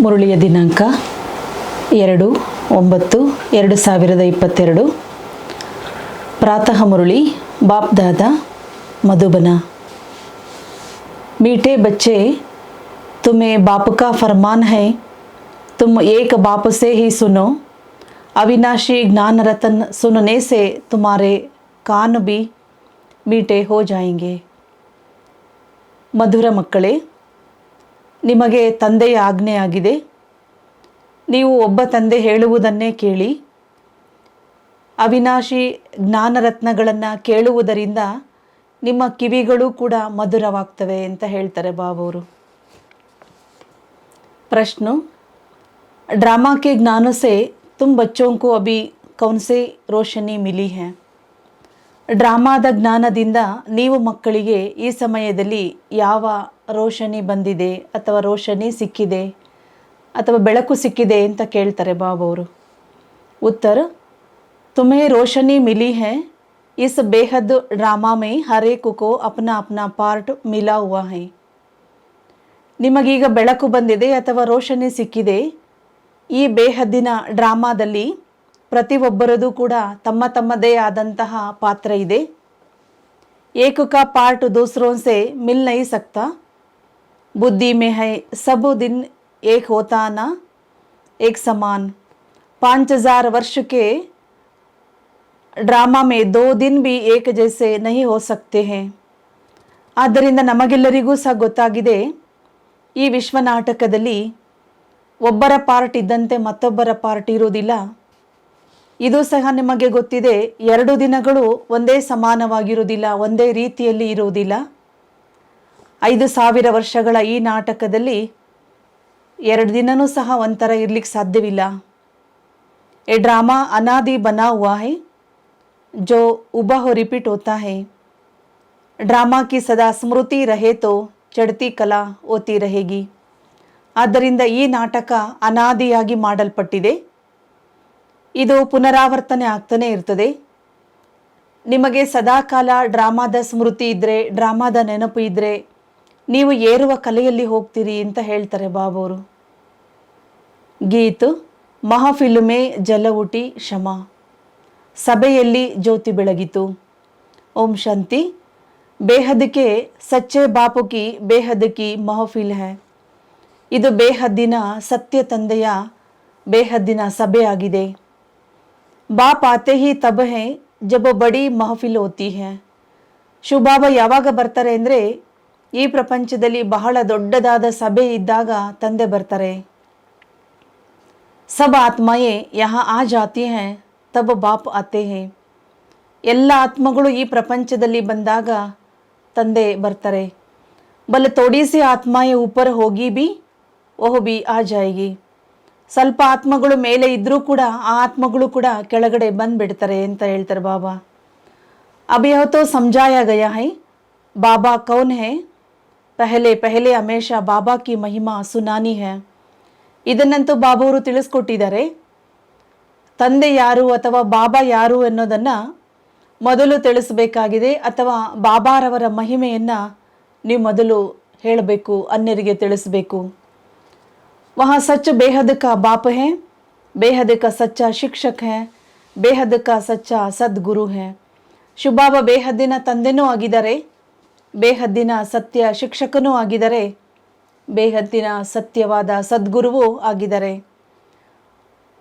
ಮುರುಳಿಯ ದಿನಾಂಕ 2/9/2022 प्रातः मुरली बाप दादा मधुबना। मीठे बच्चे, तुम्हें बाप का फरमान है, तुम एक बाप से ही सुनो। अविनाशी ज्ञान रतन सुनने से तुम्हारे कान भी मीठे हो जाएंगे। ಮಧುರ ಮಕ್ಕಳೇ, ನಿಮಗೆ ತಂದೆಯ ಆಜ್ಞೆಯಾಗಿದೆ. ನೀವು ಒಬ್ಬ ತಂದೆ ಹೇಳುವುದನ್ನೇ ಕೇಳಿ. ಅವಿನಾಶಿ ಜ್ಞಾನರತ್ನಗಳನ್ನು ಕೇಳುವುದರಿಂದ ನಿಮ್ಮ ಕಿವಿಗಳು ಕೂಡ ಮಧುರವಾಗ್ತವೆ ಅಂತ ಹೇಳ್ತಾರೆ ಬಾಬವರು. प्रश्न, ड्रामा के ज्ञान से तुम बच्चों को अभी कौन सी रोशनी मिली है? ಡ್ರಾಮಾದ ಜ್ಞಾನದಿಂದ ನೀವು ಮಕ್ಕಳಿಗೆ ಈ ಸಮಯದಲ್ಲಿ ಯಾವ ರೋಶನಿ ಬಂದಿದೆ ಅಥವಾ ರೋಶನಿ ಸಿಕ್ಕಿದೆ ಅಥವಾ ಬೆಳಕು ಸಿಕ್ಕಿದೆ ಅಂತ ಕೇಳ್ತಾರೆ ಬಾಬವರು. उत्तर, तुम्हें रोशनी मिली है। इस बेहद ड्रामा में हर एक को अपना अपना पार्ट मिला हुआ है. ನಿಮಗೀಗ ಬೆಳಕು ಬಂದಿದೆ ಅಥವಾ ರೋಶನಿ ಸಿಕ್ಕಿದೆ. ಈ ಬೇಹದ್ದಿನ ಡ್ರಾಮಾದಲ್ಲಿ ಪ್ರತಿಯೊಬ್ಬರದು ಕೂಡ ತಮ್ಮ ತಮ್ಮದೇ ಆದಂತಹ ಪಾತ್ರ ಇದೆ. एक का पार्ट दूसरों से मिल नहीं सकता. बुद्धि में है सब दिन एक होता ना एक समान. 5000 वर्ष के ड्रामा में 2 दिन भी एक जैसे नहीं हो सकते हैं. ಆದ್ದರಿಂದ ನಮಗೆಲ್ಲರಿಗೂ ಸಹ ಗೊತ್ತಾಗಿದೆ, ಈ ವಿಶ್ವ ನಾಟಕದಲ್ಲಿ ಒಬ್ಬರ ಪಾರ್ಟ್ ಇದ್ದಂತೆ ಮತ್ತೊಬ್ಬರ ಪಾರ್ಟ್ ಇರುವುದಿಲ್ಲ. ಇದು ಸಹ ನಿಮಗೆ ಗೊತ್ತಿದೆ, 2 ದಿನಗಳು ಒಂದೇ ಸಮಾನವಾಗಿರುವುದಿಲ್ಲ, ಒಂದೇ ರೀತಿಯಲ್ಲಿ ಇರುವುದಿಲ್ಲ. 5000 ವರ್ಷಗಳ ಈ ನಾಟಕದಲ್ಲಿ 2 ದಿನನೂ ಸಹ ಒಂಥರ ಇರ್ಲಿಕ್ಕೆ ಸಾಧ್ಯವಿಲ್ಲ. ये ड्रामा अनादि बना हुआ है जो उबह रिपीट होता है. ड्रामा की सदा स्मृति रहे तो चढ़ती कला होती रहेगी. ಆದ್ದರಿಂದ ಈ ನಾಟಕ ಅನಾದಿಯಾಗಿ ಮಾಡಲ್ಪಟ್ಟಿದೆ. ಇದು ಪುನರಾವರ್ತನೆ ಆಗ್ತಾನೆ ಇರ್ತದೆ. ನಿಮಗೆ ಸದಾಕಾಲ ಡ್ರಾಮಾದ ಸ್ಮೃತಿ ಇದ್ದರೆ, ಡ್ರಾಮಾದ ನೆನಪು ಇದ್ದರೆ ನೀವು ಏರುವ ಕಲೆಯಲ್ಲಿ ಹೋಗ್ತೀರಿ ಅಂತ ಹೇಳ್ತಾರೆ ಬಾಬವರು. ಗೀತ್ ಮಹಫಿಲು ಮೇ ಜಲ ಉಟಿ ಶಮಾ. ಸಭೆಯಲ್ಲಿ ಜ್ಯೋತಿ ಬೆಳಗಿತು. ಓಂ ಶಾಂತಿ. ಬೇಹದ್ ಕೆ ಸಚ್ಚೆ ಬಾಪು ಕಿ ಬೇಹದ್ ಕಿ ಮಹಫಿಲ್ ಹೈ. ಇದು ಬೇಹದ್ದಿನ ಸತ್ಯ ತಂದೆಯ ಬೇಹದ್ದಿನ ಸಭೆಯಾಗಿದೆ. बाप आते ही तब है जब बड़ी महफिल होती है. ಶಿವಬಾಬಾ ಯಾವಾಗ ಬರ್ತಾರೆ ಅಂದರೆ, ಈ ಪ್ರಪಂಚದಲ್ಲಿ ಬಹಳ ದೊಡ್ಡದಾದ ಸಭೆ ಇದ್ದಾಗ ತಂದೆ ಬರ್ತಾರೆ. सब आत्माएं यहाँ आ जाती हैं तब बाप आते हैं. ಎಲ್ಲ ಆತ್ಮಗಳು ಈ ಪ್ರಪಂಚದಲ್ಲಿ ಬಂದಾಗ ತಂದೆ ಬರ್ತಾರೆ. ಬಲ थोड़ी सी आत्माएं ऊपर होगी भी वह भी आ जाएगी. ಸ್ವಲ್ಪ ಆತ್ಮಗಳು ಮೇಲೆ ಇದ್ರೂ ಕೂಡ ಆ ಆತ್ಮಗಳು ಕೂಡ ಕೆಳಗಡೆ ಬಂದ್ಬಿಡ್ತಾರೆ ಅಂತ ಹೇಳ್ತಾರೆ ಬಾಬಾ. अब यह तो समझाया गया है बाबा कौन है. पहले पहले हमेशा बाबा की महिमा सुनानी है. ಇದನ್ನಂತೂ ಬಾಬಾವರು ತಿಳಿಸ್ಕೊಟ್ಟಿದ್ದಾರೆ. ತಂದೆ ಯಾರು ಅಥವಾ ಬಾಬಾ ಯಾರು ಅನ್ನೋದನ್ನು ಮೊದಲು ತಿಳಿಸಬೇಕಾಗಿದೆ, ಅಥವಾ ಬಾಬಾರವರ ಮಹಿಮೆಯನ್ನು ನೀವು ಮೊದಲು ಹೇಳಬೇಕು, ಅನ್ಯರಿಗೆ ತಿಳಿಸಬೇಕು. वहाँ सच बेहद का बाप है, बेहद का सच्चा शिक्षक है, बेहद का सच्चा सद्गुरु है. ಶಿವಬಾಬಾ ಬೇಹದ್ದಿನ ತಂದೆನೂ ಆಗಿದ್ದಾರೆ, ಬೇಹದ್ದಿನ ಸತ್ಯ ಶಿಕ್ಷಕನೂ ಆಗಿದ್ದಾರೆ, ಬೇಹದ್ದಿನ ಸತ್ಯವಾದ ಸದ್ಗುರುವೂ ಆಗಿದ್ದಾರೆ.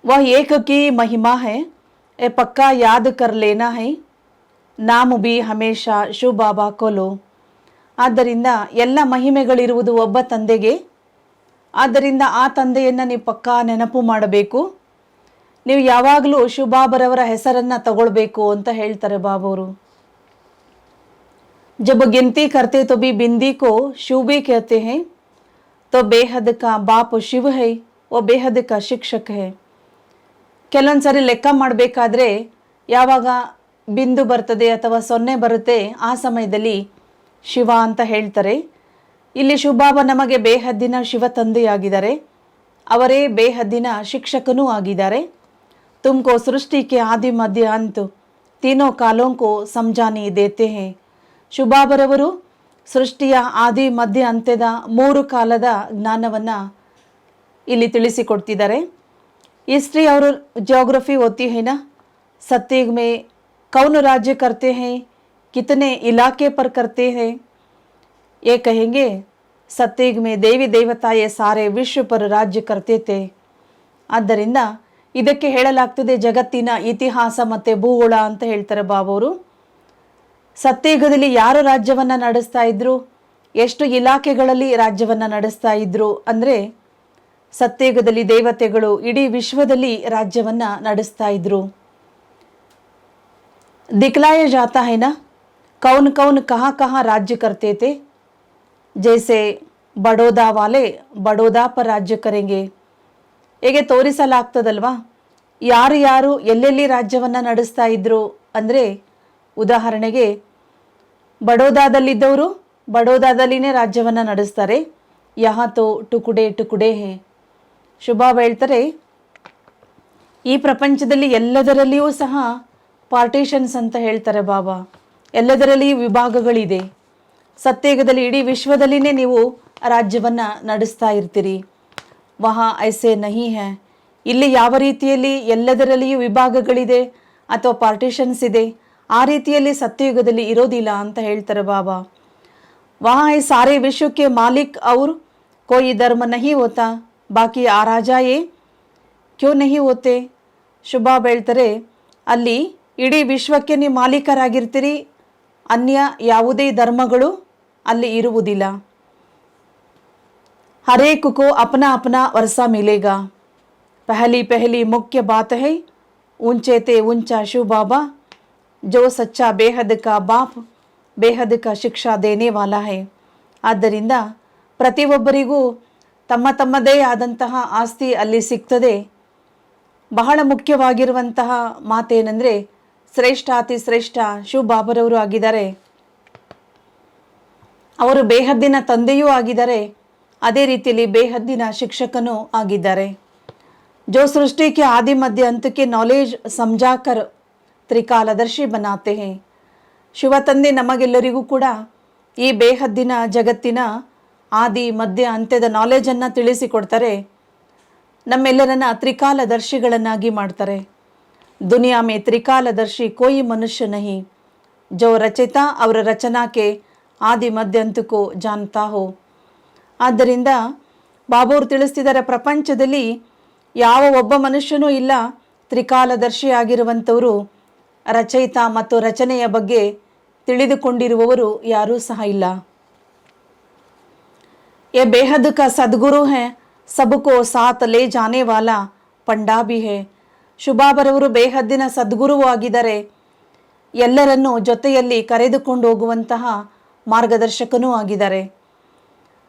वह एक की महिमा है, ये पक्का याद कर लेना है. नाम भी हमेशा ಶಿವ ಬಾಬಾ को लो. ಆದ್ದರಿಂದ ಎಲ್ಲ ಮಹಿಮೆಗಳಿರುವುದು ಒಬ್ಬ ತಂದೆಗೆ. ಆದ್ದರಿಂದ ಆ ತಂದೆಯನ್ನು ನೀವು ಪಕ್ಕಾ ನೆನಪು ಮಾಡಬೇಕು. ನೀವು ಯಾವಾಗಲೂ ಶಿವಬಾಬರವರ ಹೆಸರನ್ನು ತಗೊಳ್ಬೇಕು ಅಂತ ಹೇಳ್ತಾರೆ ಬಾಬವರು. जब गिनती करते तो भी बिंदी को शिव भी कहते हैं, तो बेहद का बाप शिव है, वो बेहद का ಶಿಕ್ಷಕ है. ಕೆಲವೊಂದು ಸರಿ ಲೆಕ್ಕ ಮಾಡಬೇಕಾದ್ರೆ ಯಾವಾಗ ಬಿಂದು ಬರ್ತದೆ ಅಥವಾ 0 ಬರುತ್ತೆ ಆ ಸಮಯದಲ್ಲಿ ಶಿವ ಅಂತ ಹೇಳ್ತಾರೆ. ಇಲ್ಲಿ ಶಿವಬಾಬಾ ನಮಗೆ ಬೇಹದ್ದಿನ ಶಿವ ತಂದೆಯಾಗಿದ್ದಾರೆ, ಅವರೇ ಬೇಹದ್ದಿನ ಶಿಕ್ಷಕನೂ ಆಗಿದ್ದಾರೆ. ತುಮಕೋ ಸೃಷ್ಟಿ ಕೆ ಆದಿ ಮಧ್ಯ ಅಂತ್ ತೀನೋ ಕಾಲೋಂ ಕೋ ಸಮಜಾನಿ ದೇತೆ ಹೇ. ಶಿವಬಾಬರವರು ಸೃಷ್ಟಿಯ ಆದಿ ಮಧ್ಯ ಅಂತ್ಯದ 3 ಕಾಲದ ಜ್ಞಾನವನ್ನು ಇಲ್ಲಿ ತಿಳಿಸಿಕೊಡ್ತಿದ್ದಾರೆ. हिस्ट्री और ज्योग्राफी होती है ना, सत्युग में कौन राज्य करते हैं, कितने इलाके पर करते हैं, ये कहेंगे सत्युग में देवी देवता ये सारे विश्व पर राज्य करते थे. ಆದ್ದರಿಂದ ಇದಕ್ಕೆ ಹೇಳಲಾಗ್ತದೆ ಜಗತ್ತಿನ ಇತಿಹಾಸ ಮತ್ತು ಭೂಗೋಳ ಅಂತ ಹೇಳ್ತಾರೆ ಬಾಬವರು. ಸತ್ಯಯುಗದಲ್ಲಿ ಯಾರು ರಾಜ್ಯವನ್ನು ನಡೆಸ್ತಾ ಇದ್ರು, ಎಷ್ಟು ಇಲಾಖೆಗಳಲ್ಲಿ ರಾಜ್ಯವನ್ನು ನಡೆಸ್ತಾ ಇದ್ರು ಅಂದರೆ ಸತ್ಯಯುಗದಲ್ಲಿ ದೇವತೆಗಳು ಇಡೀ ವಿಶ್ವದಲ್ಲಿ ರಾಜ್ಯವನ್ನು ನಡೆಸ್ತಾ ಇದ್ರು. दिखलाया जाता है ना, कौन कौन कहाँ कहाँ राज्य करते थे. जैसे बड़ौदा वाले बड़ौदा पर राज्य करेंगे, ಹೇಗೆ ತೋರಿಸಲಾಗ್ತದಲ್ವಾ ಯಾರು ಯಾರು ಎಲ್ಲೆಲ್ಲಿ ರಾಜ್ಯವನ್ನು ನಡೆಸ್ತಾ ಇದ್ರು ಅಂದರೆ ಉದಾಹರಣೆಗೆ ಬಡೋದಾದಲ್ಲಿದ್ದವರು ಬಡೋದಾದಲ್ಲಿನೇ ರಾಜ್ಯವನ್ನು ನಡೆಸ್ತಾರೆ. ಯಹಾ ತೋ ಟುಕುಡೆ ಟುಕುಡೆ ಹೇ. ಶುಭಾಬ್ ಹೇಳ್ತಾರೆ ಈ ಪ್ರಪಂಚದಲ್ಲಿ ಎಲ್ಲದರಲ್ಲಿಯೂ ಸಹ ಪಾರ್ಟಿಷನ್ಸ್ ಅಂತ ಹೇಳ್ತಾರೆ ಬಾಬಾ, ಎಲ್ಲದರಲ್ಲಿಯೂ ವಿಭಾಗಗಳಿದೆ. ಸತ್ಯಯುಗದಲ್ಲಿ ಇಡೀ ವಿಶ್ವದಲ್ಲಿನೇ ನೀವು ರಾಜ್ಯವನ್ನು ನಡೆಸ್ತಾ ಇರ್ತೀರಿ. ವಹಾ ಐಸೆ ನಹಿ ಹೈ, ಇಲ್ಲಿ ಯಾವ ರೀತಿಯಲ್ಲಿ ಎಲ್ಲದರಲ್ಲಿಯೂ ವಿಭಾಗಗಳಿದೆ ಅಥವಾ ಪಾರ್ಟಿಷನ್ಸ್ ಇದೆ ಆ ರೀತಿಯಲ್ಲಿ ಸತ್ಯಯುಗದಲ್ಲಿ ಇರೋದಿಲ್ಲ ಅಂತ ಹೇಳ್ತಾರೆ ಬಾಬಾ. वहाँ ये सारे विश्व के मालिक और कोई धर्म नहीं होता, बाकी आ राजा ये क्यों नहीं होते. ಶುಭಾಬ್ ಹೇಳ್ತಾರೆ ಅಲ್ಲಿ ಇಡೀ ವಿಶ್ವಕ್ಕೆ ನೀವು ಮಾಲೀಕರಾಗಿರ್ತೀರಿ, ಅನ್ಯ ಯಾವುದೇ ಧರ್ಮಗಳು ಅಲ್ಲಿ ಇರುವುದಿಲ್ಲ. हरेक को अपना अपना वर्षा मिलेगा. पहली पहली मुख्य बात है ऊंचे ते ऊंचा शिव बाबा जो सच्चा बेहद का बाप ಬೇಹದ್ ಕ ಶಿಕ್ಷಾ ದೇನೆ ವಾಲಾ ಹೈ. ಆದ್ದರಿಂದ ಪ್ರತಿಯೊಬ್ಬರಿಗೂ ತಮ್ಮ ತಮ್ಮದೇ ಆದಂತಹ ಆಸ್ತಿ ಅಲ್ಲಿ ಸಿಗ್ತದೆ. ಬಹಳ ಮುಖ್ಯವಾಗಿರುವಂತಹ ಮಾತೇನೆಂದರೆ ಶ್ರೇಷ್ಠಾತಿ ಶ್ರೇಷ್ಠ ಶಿವ ಬಾಬರವರು ಆಗಿದ್ದಾರೆ. ಅವರು ಬೇಹದ್ದಿನ ತಂದೆಯೂ ಆಗಿದ್ದಾರೆ, ಅದೇ ರೀತಿಯಲ್ಲಿ ಬೇಹದ್ದಿನ ಶಿಕ್ಷಕನೂ ಆಗಿದ್ದಾರೆ. ಜೋ ಸೃಷ್ಟಿ ಕೆ ಆದಿ ಮಧ್ಯ ಅಂತಕ್ಕೆ ನಾಲೆಜ್ ಸಮಜಾಕರ್ ತ್ರಿಕಾಲದರ್ಶಿ ಬನಾತೆ ಹೈ. ಶಿವ ತಂದೆ ನಮಗೆಲ್ಲರಿಗೂ ಕೂಡ ಈ ಬೇಹದ್ದಿನ ಜಗತ್ತಿನ ಆದಿ ಮಧ್ಯ ಅಂತ್ಯದ ನಾಲೆಜನ್ನು ತಿಳಿಸಿಕೊಡ್ತಾರೆ, ನಮ್ಮೆಲ್ಲರನ್ನ ತ್ರಿಕಾಲದರ್ಶಿಗಳನ್ನಾಗಿ ಮಾಡ್ತಾರೆ. ದುನಿಯಾ ಮೇ ತ್ರಿಕಾಲದರ್ಶಿ ಕೋಯಿ ಮನುಷ್ಯ ನಹಿ ಜೋ ರಚಯಿತಾ ಅವರ ರಚನಾಕ್ಕೆ ಆದಿ ಮಧ್ಯ ಅಂತಕ್ಕೂ ಜಾನ್ತಾ ಹೋ. ಆದ್ದರಿಂದ ಬಾಬಾವರು ತಿಳಿಸ್ತಿದ್ದಾರೆ ಪ್ರಪಂಚದಲ್ಲಿ ಯಾವ ಒಬ್ಬ ಮನುಷ್ಯನೂ ಇಲ್ಲ ತ್ರಿಕಾಲದರ್ಶಿ ಆಗಿರುವಂಥವರು, ರಚಯಿತ ಮತ್ತು ರಚನೆಯ ಬಗ್ಗೆ ತಿಳಿದುಕೊಂಡಿರುವವರು ಯಾರೂ ಸಹ ಇಲ್ಲ. ये बेहद का सद्गुरु है, सबको साथ ले जाने वाला पंडा भी है. ಶುಭಾಬರವರು ಬೇಹದ್ದಿನ ಸದ್ಗುರುವೂ ಆಗಿದ್ದಾರೆ, ಎಲ್ಲರನ್ನೂ ಜೊತೆಯಲ್ಲಿ ಕರೆದುಕೊಂಡು ಹೋಗುವಂತಹ ಮಾರ್ಗದರ್ಶಕನೂ ಆಗಿದ್ದಾರೆ.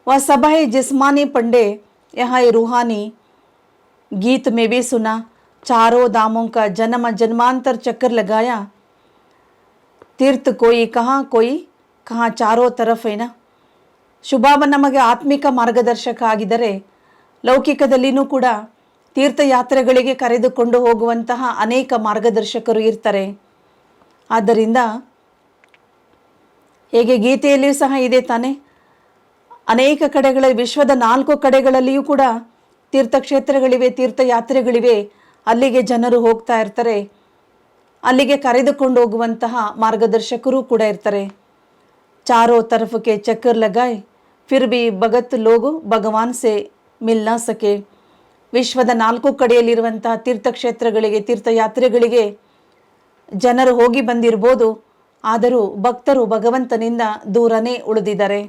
वह सब है जिस्मानी पंडे यहाँ रूहानी गीत में भी सुना, चारों धामों का जन्म जन्मांतर चक्कर लगाया, तीर्थ कोई कहाँ चारों तरफ है ना. ಶುಭಾಬ ನಮಗೆ ಆತ್ಮಿಕ ಮಾರ್ಗದರ್ಶಕ ಆಗಿದ್ದಾರೆ. ಲೌಕಿಕದಲ್ಲಿನೂ ಕೂಡ ತೀರ್ಥಯಾತ್ರೆಗಳಿಗೆ ಕರೆದುಕೊಂಡು ಹೋಗುವಂತಹ ಅನೇಕ ಮಾರ್ಗದರ್ಶಕರು ಇರ್ತಾರೆ. ಆದ್ದರಿಂದ ಹೇಗೆ ಗೀತೆಯಲ್ಲಿಯೂ ಸಹ ಇದೆ ತಾನೆ, ಅನೇಕ ಕಡೆಗಳ ವಿಶ್ವದ 4 ಕಡೆಗಳಲ್ಲಿಯೂ ಕೂಡ ತೀರ್ಥಕ್ಷೇತ್ರಗಳಿವೆ, ತೀರ್ಥಯಾತ್ರೆಗಳಿವೆ, ಅಲ್ಲಿಗೆ ಜನರು ಹೋಗ್ತಾ ಇರ್ತಾರೆ, ಅಲ್ಲಿಗೆ ಕರೆದುಕೊಂಡು ಹೋಗುವಂತಹ ಮಾರ್ಗದರ್ಶಕರು ಕೂಡ ಇರ್ತಾರೆ. ಚಾರೋ ತರಫಕ್ಕೆ ಚಕ್ಕರ್ ಲಗಾಯ್ ಫಿರ್ ಬಿ ಭಗತ್ ಲೋಗು ಭಗವಾನ್ ಸೆ ಮಿಲ್ ನ ಸಕೆ. ವಿಶ್ವದ 4 ಕಡೆಯಲ್ಲಿರುವಂತಹ ತೀರ್ಥಕ್ಷೇತ್ರಗಳಿಗೆ, ತೀರ್ಥಯಾತ್ರೆಗಳಿಗೆ ಜನರು ಹೋಗಿ ಬಂದಿರ್ಬೋದು, ಆದರೂ ಭಕ್ತರು ಭಗವಂತನಿಂದ ದೂರನೇ ಉಳಿದಿದ್ದಾರೆ,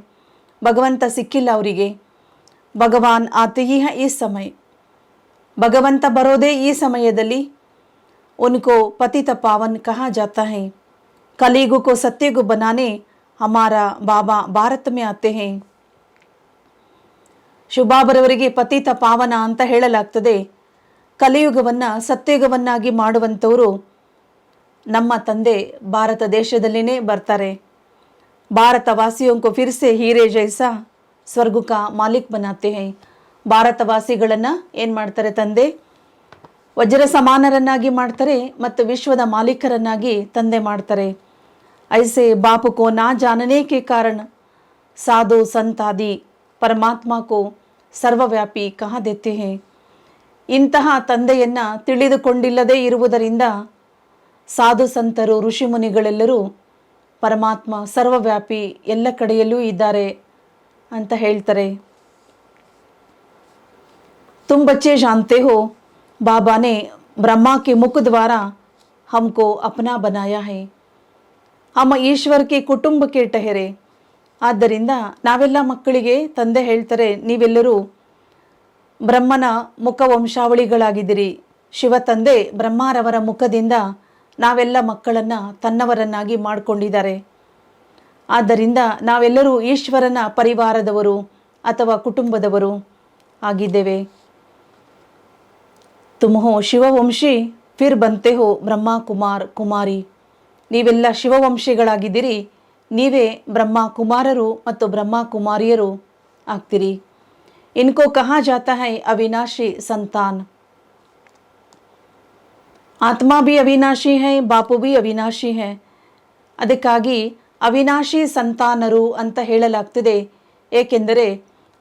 ಭಗವಂತ ಸಿಕ್ಕಿಲ್ಲ ಅವರಿಗೆ. ಭಗವಾನ್ ಆತೆಯೇ ಈ ಸಮಯ, ಭಗವಂತ ಬರೋದೇ ಈ ಸಮಯದಲ್ಲಿ. ಉನ್ಕೋ ಪತಿತ ಪಾವನ್ ಕಹಾ ಜಾತಾ ಹೈ, ಕಲಿಯುಗ ಕೋ ಸತ್ಯುಗ ಬನಾನೆ ಹಮಾರಾ ಬಾಬಾ ಭಾರತ ಮೇ ಆತೆ ಹೈ. ಶುಭಾಬರವರಿಗೆ ಪತಿತ ಪಾವನ ಅಂತ ಹೇಳಲಾಗ್ತದೆ. ಕಲಿಯುಗವನ್ನು ಸತ್ಯುಗವನ್ನಾಗಿ ಮಾಡುವಂಥವರು ನಮ್ಮ ತಂದೆ ಭಾರತ ದೇಶದಲ್ಲಿನೇ ಬರ್ತಾರೆ. ಭಾರತವಾಸಿಯೋं को फिर से हीरे जैसा ಸ್ವರ್ಗ ಕಾ ಮಾಲಿಕ್ ಬನಾತೆ ಹೈ. ಭಾರತವಾಸಿಗಳನ್ನು ಏನು ಮಾಡ್ತಾರೆ ತಂದೆ, ವಜ್ರ ಸಮಾನರನ್ನಾಗಿ ಮಾಡ್ತಾರೆ ಮತ್ತು ವಿಶ್ವದ ಮಾಲೀಕರನ್ನಾಗಿ ತಂದೆ ಮಾಡ್ತಾರೆ. ಐಸೆ ಬಾಪು ಕೋ ನಾ ಜಾನನೆ ಕೆ ಕಾರಣ ಸಾಧು ಸಂತಾದಿ ಪರಮಾತ್ಮ ಕೋ ಸರ್ವವ್ಯಾಪಿ ಕಹಾ ದೇತೆ ಹೇ. ಇಂತಹ ತಂದೆಯನ್ನು ತಿಳಿದುಕೊಂಡಿಲ್ಲದೇ ಇರುವುದರಿಂದ ಸಾಧು ಸಂತರು ಋಷಿಮುನಿಗಳೆಲ್ಲರೂ ಪರಮಾತ್ಮ ಸರ್ವವ್ಯಾಪಿ ಎಲ್ಲ ಕಡೆಯಲ್ಲೂ ಇದ್ದಾರೆ ಅಂತ ಹೇಳ್ತಾರೆ. तुम बच्चे जानते हो बाबा ने ब्रह्मा के मुख द्वारा हमको अपना बनाया है. हम ईश्वर के कुटुंब के ठहरे. ಆದ್ದರಿಂದ ನಾವೆಲ್ಲ ಮಕ್ಕಳಿಗೆ ತಂದೆ ಹೇಳ್ತಾರೆ, ನೀವೆಲ್ಲರೂ ಬ್ರಹ್ಮನ ಮುಖ ವಂಶಾವಳಿಗಳಾಗಿದ್ದೀರಿ. ಶಿವ ತಂದೆ ಬ್ರಹ್ಮರವರ ಮುಖದಿಂದ ನಾವೆಲ್ಲ ಮಕ್ಕಳನ್ನು ತನ್ನವರನ್ನಾಗಿ ಮಾಡಿಕೊಂಡಿದ್ದಾರೆ. ಆದ್ದರಿಂದ ನಾವೆಲ್ಲರೂ ಈಶ್ವರನ ಪರಿವಾರದವರು ಅಥವಾ ಕುಟುಂಬದವರು ಆಗಿದ್ದೇವೆ. ತುಮ್ ಹೋ ಶಿವವಂಶಿ ಫಿರ್ ಬಂತೆ ಹೋ ಬ್ರಹ್ಮ ಕುಮಾರ್ ಕುಮಾರಿ. ನೀವೆಲ್ಲ ಶಿವವಂಶಿಗಳಾಗಿದ್ದೀರಿ, ನೀವೇ ಬ್ರಹ್ಮ ಕುಮಾರರು ಮತ್ತು ಬ್ರಹ್ಮ ಕುಮಾರಿಯರು ಆಗ್ತೀರಿ. इनको कहा जाता है अविनाशी संतान. आत्मा भी अविनाशी है, बापು भी अविनाशी है. ಅದಕ್ಕಾಗಿ ಅವಿನಾಶಿ ಸಂತಾನರು ಅಂತ ಹೇಳಲಾಗ್ತದೆ. ಏಕೆಂದರೆ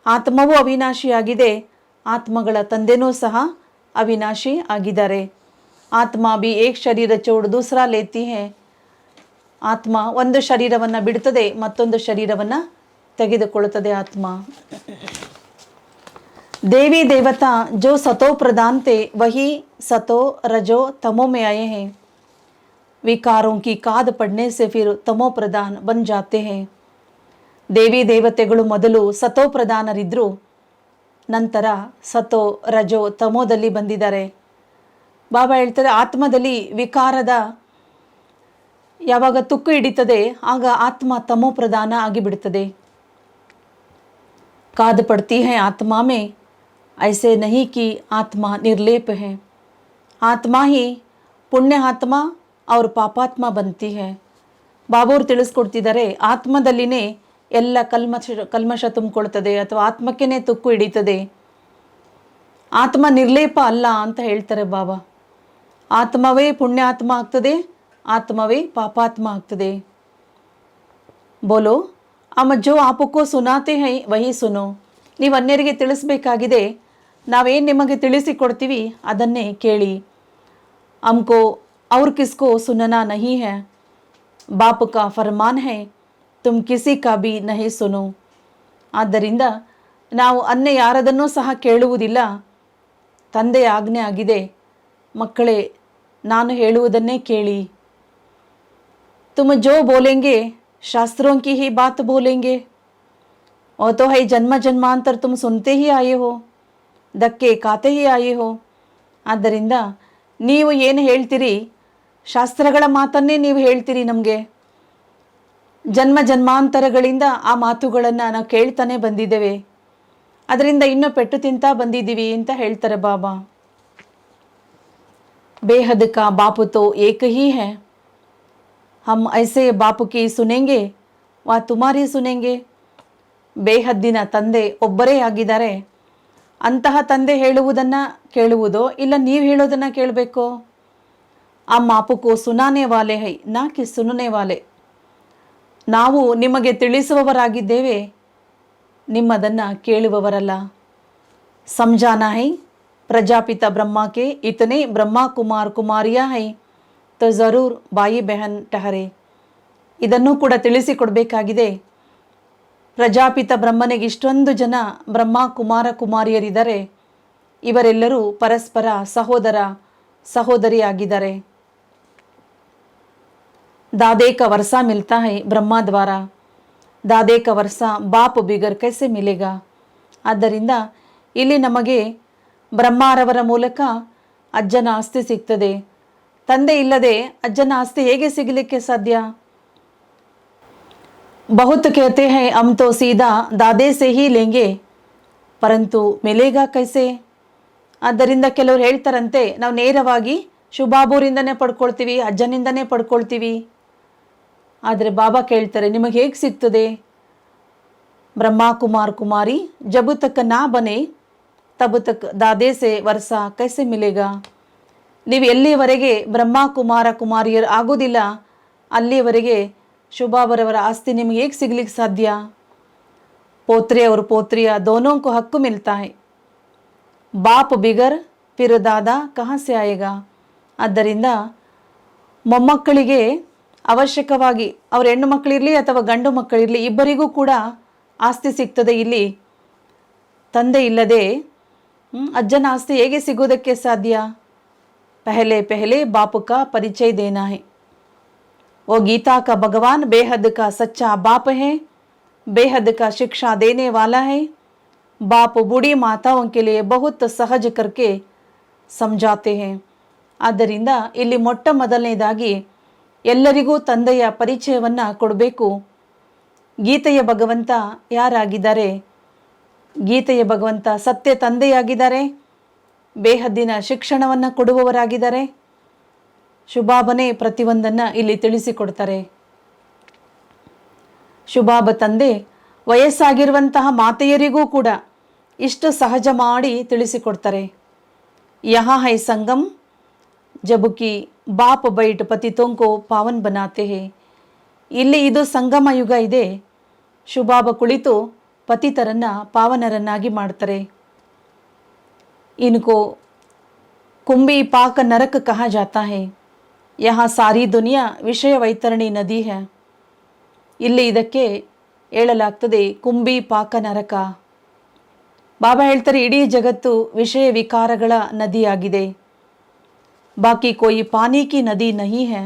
ಆತ್ಮವೂ ಅವಿನಾಶಿಯಾಗಿದೆ, ಆತ್ಮಗಳ ತಂದೆನೂ ಸಹ ಅವಿನಾಶಿ ಆಗಿದ್ದಾರೆ. ಆತ್ಮ ಬಿ ಏಕ್ ಶರೀರ ಚೋಡ್ ದೂಸರಾ ಲೇತಿ ಹೇ. ಆತ್ಮ ಒಂದು ಶರೀರವನ್ನು ಬಿಡುತ್ತದೆ, ಮತ್ತೊಂದು ಶರೀರವನ್ನು ತೆಗೆದುಕೊಳ್ಳುತ್ತದೆ ಆತ್ಮ. देवी देवता जो सतो प्रधान थे वही सतो रजो तमो में आए हैं. विकारों की काद पड़ने से फिर तमो प्रधान बन जाते हैं. ದೇವಿ ದೇವತೆಗಳು ಮೊದಲು ಸತೋ ಪ್ರಧಾನರಿದ್ದರು, ನಂತರ ಸತೋ ರಜೋ ತಮೋದಲ್ಲಿ ಬಂದಿದ್ದಾರೆ. ಬಾಬಾ ಹೇಳ್ತಾರೆ, ಆತ್ಮದಲ್ಲಿ ವಿಕಾರದ ಯಾವಾಗ ತುಕ್ಕು ಹಿಡಿತದೆ ಆಗ ಆತ್ಮ ತಮೋ ಪ್ರಧಾನ ಆಗಿಬಿಡುತ್ತದೆ. काद पड़ती है आत्मा में, ऐसे नहीं कि आत्मा निर्लेप है. आत्मा ही पुण्य आत्मा और ಪಾಪಾತ್ಮ बनती है. ಬಾಬಾವ್ರು ತಿಳಿಸ್ಕೊಡ್ತಿದ್ದಾರೆ, ಆತ್ಮದಲ್ಲಿನೇ ಎಲ್ಲ ಕಲ್ಮಶ ತುಂಬಿಕೊಳ್ತದೆ ಅಥವಾ ಆತ್ಮಕ್ಕೇನೆ ತುಕ್ಕು ಹಿಡಿತದೆ. ಆತ್ಮ ನಿರ್ಲೇಪ ಅಲ್ಲ ಅಂತ ಹೇಳ್ತಾರೆ ಬಾಬಾ. ಆತ್ಮವೇ ಪುಣ್ಯಾತ್ಮ ಆಗ್ತದೆ, ಆತ್ಮವೇ ಪಾಪಾತ್ಮ ಆಗ್ತದೆ. ಬೋಲೋ ಅಮ್ಮ ಜೋ ಆಪಕ್ಕೋ ಸುನಾತೆ ಹೈ ವಹಿ ಸುನೋ. ನೀವು ಅನ್ಯರಿಗೆ ತಿಳಿಸ್ಬೇಕಾಗಿದೆ, ನಾವೇನು ನಿಮಗೆ ತಿಳಿಸಿಕೊಡ್ತೀವಿ ಅದನ್ನೇ ಕೇಳಿ. हमको और किसको सुनना नहीं है. बाप का फरमान है तुम किसी का भी नहीं सुनो. ಆದ್ದರಿಂದ ನಾವು ಅನ್ಯ ಯಾರದನ್ನೂ ಸಹ ಕೇಳುವುದಿಲ್ಲ. ತಂದೆಯ ಆಜ್ಞೆ ಆಗಿದೆ, ಮಕ್ಕಳೇ ನಾನು ಹೇಳುವುದನ್ನೇ ಕೇಳಿ. तुम जो बोलेंगे शास्त्रों की ही बात बोलेंगे. वो तो है जन्म जन्मांतर तुम सुनते ही आए हो, धक्के खाते ही आए हो. ಆದ್ದರಿಂದ ನೀವು ಏನು ಹೇಳ್ತೀರಿ ಶಾಸ್ತ್ರಗಳ ಮಾತನ್ನೇ ನೀವು ಹೇಳ್ತೀರಿ. ನಮಗೆ ಜನ್ಮ ಜನ್ಮಾಂತರಗಳಿಂದ ಆ ಮಾತುಗಳನ್ನು ನಾವು ಕೇಳ್ತಾನೆ ಬಂದಿದ್ದೇವೆ, ಅದರಿಂದ ಇನ್ನೂ ಪೆಟ್ಟು ತಿಂತಾ ಬಂದಿದ್ದೀವಿ ಅಂತ ಹೇಳ್ತಾರೆ ಬಾಬಾ. ಬೇಹದ್ ಕಾ ಬಾಪು ತೋ ಏಕ ಹಿ ಹೈ. हम ऐसे बाप की सुनेंगे वा तुम्हारी सुनेंगे. ಬೇಹದ್ದಿನ ತಂದೆ ಒಬ್ಬರೇ ಆಗಿದ್ದಾರೆ. ಅಂತಹ ತಂದೆ ಹೇಳುವುದನ್ನು ಕೇಳುವುದೋ ಇಲ್ಲ ನೀವು ಹೇಳೋದನ್ನು ಕೇಳಬೇಕೋ. ಅಮ್ಮ ಆಪುಕೋ ಸುನಾನೆ ವಾಲೆ ಹೈ ನಾ ಕಿ ಸುನನೆ ವಾಲೆ. ನಾವು ನಿಮಗೆ ತಿಳಿಸುವವರಾಗಿದ್ದೇವೆ, ನಿಮ್ಮದನ್ನು ಕೇಳುವವರಲ್ಲ. समझाना है प्रजापिता ब्रह्मा के इतने ब्रह्मा कुमार कुमारियाँ है तो ज़रूर ಬಾಯಿ ಬೆಹನ್ ಟಹರೆ. ಇದನ್ನು ಕೂಡ ತಿಳಿಸಿಕೊಡಬೇಕಾಗಿದೆ. ಪ್ರಜಾಪಿತ ಬ್ರಹ್ಮನಿಗೆ ಇಷ್ಟೊಂದು ಜನ ಬ್ರಹ್ಮ ಕುಮಾರ ಕುಮಾರಿಯರಿದ್ದಾರೆ, ಇವರೆಲ್ಲರೂ ಪರಸ್ಪರ ಸಹೋದರ ಸಹೋದರಿಯಾಗಿದ್ದಾರೆ. दादे का वर्षा मिलता है ब्रह्मा द्वारा, दादे का वर्षा बाप बिगर कैसे मिलेगा. ಆದ್ದರಿಂದ ಇಲ್ಲಿ ನಮಗೆ ಬ್ರಹ್ಮಾರವರ ಮೂಲಕ ಅಜ್ಜನ ಆಸ್ತಿ ಸಿಗ್ತದೆ. ತಂದೆ ಇಲ್ಲದೆ ಅಜ್ಜನ ಆಸ್ತಿ ಹೇಗೆ ಸಿಗಲಿಕ್ಕೆ ಸಾಧ್ಯ. बहुत कहते हैं हम तो सीधा दादे से ही लेंगे परंतु मिलेगा कैसे. ಆದ್ದರಿಂದ ಕೆಲವರು ಹೇಳ್ತಾರಂತೆ, ನಾವು ನೇರವಾಗಿ ಶುಭಾಬೂರಿಂದನೇ ಪಡ್ಕೊಳ್ತೀವಿ, ಅಜ್ಜನಿಂದನೇ ಪಡ್ಕೊಳ್ತೀವಿ. ಆದರೆ ಬಾಬಾ ಕೇಳ್ತಾರೆ, ನಿಮಗೆ ಹೇಗೆ ಸಿಗ್ತದೆ. ಬ್ರಹ್ಮ ಕುಮಾರ್ ಕುಮಾರಿ ಜಬ್ ತಕ್ ನಾ ಬನೆ ತಬ್ ತಕ್ ದಾದೆ ಸೆ ವರ್ಷ ಕೈಸೆ ಮಿಲೇಗಾ. ನೀವು ಎಲ್ಲಿಯವರೆಗೆ ಬ್ರಹ್ಮ ಕುಮಾರ ಕುಮಾರಿಯರು ಆಗೋದಿಲ್ಲ ಅಲ್ಲಿಯವರೆಗೆ ಶುಭಾಬರವರ ಆಸ್ತಿ ನಿಮಗೆ ಹೇಗೆ ಸಿಗ್ಲಿಕ್ಕೆ ಸಾಧ್ಯ. पोतरे और पोत्रिया दोनों को हक्ಕು मिलता है. बाप बिगर फिर दादा कहाँ से आएगा. ಆದ್ದರಿಂದ ಮೊಮ್ಮಕ್ಕಳಿಗೆ ಅವಶ್ಯಕವಾಗಿ ಅವ್ರ ಹೆಣ್ಣು ಮಕ್ಕಳಿರಲಿ ಅಥವಾ ಗಂಡು ಮಕ್ಕಳಿರಲಿ ಇಬ್ಬರಿಗೂ ಕೂಡ ಆಸ್ತಿ ಸಿಗ್ತದೆ. ಇಲ್ಲಿ ತಂದೆ ಇಲ್ಲದೆ ಅಜ್ಜನ ಆಸ್ತಿ ಹೇಗೆ ಸಿಗೋದಕ್ಕೆ ಸಾಧ್ಯ. पहले पहले बाप का परिचय देना है. वो गीता का भगवान बेहद का सच्चा बाप है, बेहद का शिक्षा देने वाला है. बाप बूढ़ी माताओं के लिए बहुत सहज करके समझाते हैं. ಆದ್ದರಿಂದ ಇಲ್ಲಿ ಮೊಟ್ಟ ಮೊದಲನೇದಾಗಿ ಎಲ್ಲರಿಗೂ ತಂದೆಯ ಪರಿಚಯವನ್ನು ಕೊಡಬೇಕು. ಗೀತೆಯ ಭಗವಂತ ಯಾರಾಗಿದ್ದಾರೆ. ಗೀತೆಯ ಭಗವಂತ ಸತ್ಯ ತಂದೆಯಾಗಿದ್ದಾರೆ, ಬೇಹದ್ದಿನ ಶಿಕ್ಷಣವನ್ನು ಕೊಡುವವರಾಗಿದ್ದಾರೆ. ಶುಭಾಬನೇ ಪ್ರತಿಯೊಂದನ್ನು ಇಲ್ಲಿ ತಿಳಿಸಿಕೊಡ್ತಾರೆ. ಶುಭಾಬ ತಂದೆ ವಯಸ್ಸಾಗಿರುವಂತಹ ಮಾತೆಯರಿಗೂ ಕೂಡ ಇಷ್ಟು ಸಹಜ ಮಾಡಿ ತಿಳಿಸಿಕೊಡ್ತಾರೆ. ಯಹಾ ಹೈ ಸಂಗಮ್ ಜಬುಕಿ ಬಾಪ್ ಬೈಟ್ ಪತಿತೋಂ ಕೋ ಪಾವನ್ ಬನಾತೆ ಹೇ. ಇಲ್ಲಿ ಇದು ಸಂಗಮ ಯುಗ ಇದೆ. ಶುಭಾಬ ಕುಳಿತು ಪತಿತರನ್ನ ಪಾವನರನ್ನಾಗಿ ಮಾಡ್ತಾರೆ. इनको कुंभी पाक नरक कहा जाता है. यहाँ सारी दुनिया ವಿಷಯ ವೈತರಣಿ ನದಿ है. ಇಲ್ಲಿ ಇದಕ್ಕೆ ಹೇಳಲಾಗ್ತದೆ ಕುಂಭಿ ಪಾಕ ನರಕ. ಬಾಬಾ ಹೇಳ್ತಾರೆ ಇಡೀ ಜಗತ್ತು ವಿಷಯ ವಿಕಾರಗಳ ನದಿಯಾಗಿದೆ. ಬಾಕಿ कोई पानी की नदी नहीं है,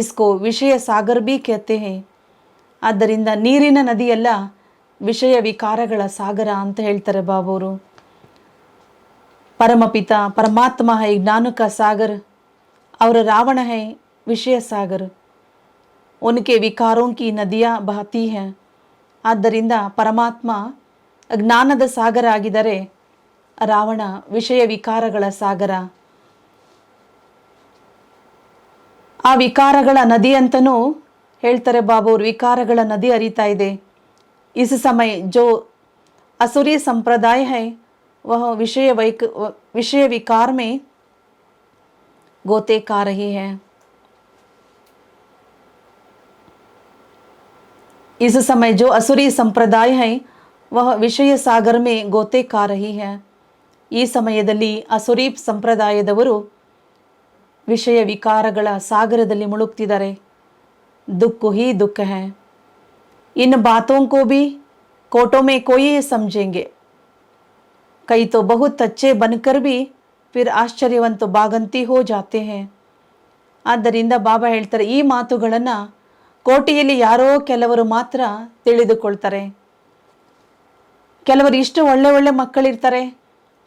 इसको ವಿಷಯ ಸಾಗರ್ भी कहते हैं. ಆದ್ದರಿಂದ ನೀರಿನ ನದಿಯಲ್ಲ, ವಿಷಯ ವಿಕಾರಗಳ ಸಾಗರ ಅಂತ ಹೇಳ್ತಾರೆ ಬಾಬಾವರು. परमपिता परमात्मा है ज्ञान का सागर और रावण है विषय सागर. उनके विकारों की नदियाँ बहती हैं. ಆದ್ದರಿಂದ ಪರಮಾತ್ಮ ಜ್ಞಾನದ ಸಾಗರ ಆಗಿದ್ದಾರೆ, ರಾವಣ ವಿಷಯ ವಿಕಾರಗಳ ಸಾಗರ. ಆ ವಿಕಾರಗಳ ನದಿ ಅಂತನೂ ಹೇಳ್ತಾರೆ ಬಾಬಾವ್ರು. ವಿಕಾರಗಳ ನದಿ ಹರಿತಾ ಇದೆ. इस समय जो असुरी संप्रदाय है वह विषय विकार में गोते खा रही है. इस समय जो असुरी संप्रदाय है वह विषय सागर में गोते खा रही है. ಈ ಸಮಯದಲ್ಲಿ ಅಸುರಿ ಸಂಪ್ರದಾಯದವರು ವಿಷಯ ವಿಕಾರಗಳ ಸಾಗರದಲ್ಲಿ ಮುಳುಗ್ತಿದ್ದಾರೆ. दुख ही दुख है. इन बातों को भी कोटों में कोई समझेंगे. कई तो बहुत अच्छे बनकर भी फिर ಆಶ್ಚರ್ಯವಂತ ಬಾಗಂತಿ ಹೋ ಜಾತೆ हैं. ಆದ್ದರಿಂದ ಬಾಬಾ ಹೇಳ್ತಾರೆ ಈ ಮಾತುಗಳನ್ನು ಕೋಟಿಯಲ್ಲಿ ಯಾರೋ ಕೆಲವರು ಮಾತ್ರ ತಿಳಿದುಕೊಳ್ತಾರೆ. ಕೆಲವರು ಇಷ್ಟು ಒಳ್ಳೆ ಒಳ್ಳೆ ಮಕ್ಕಳಿರ್ತಾರೆ,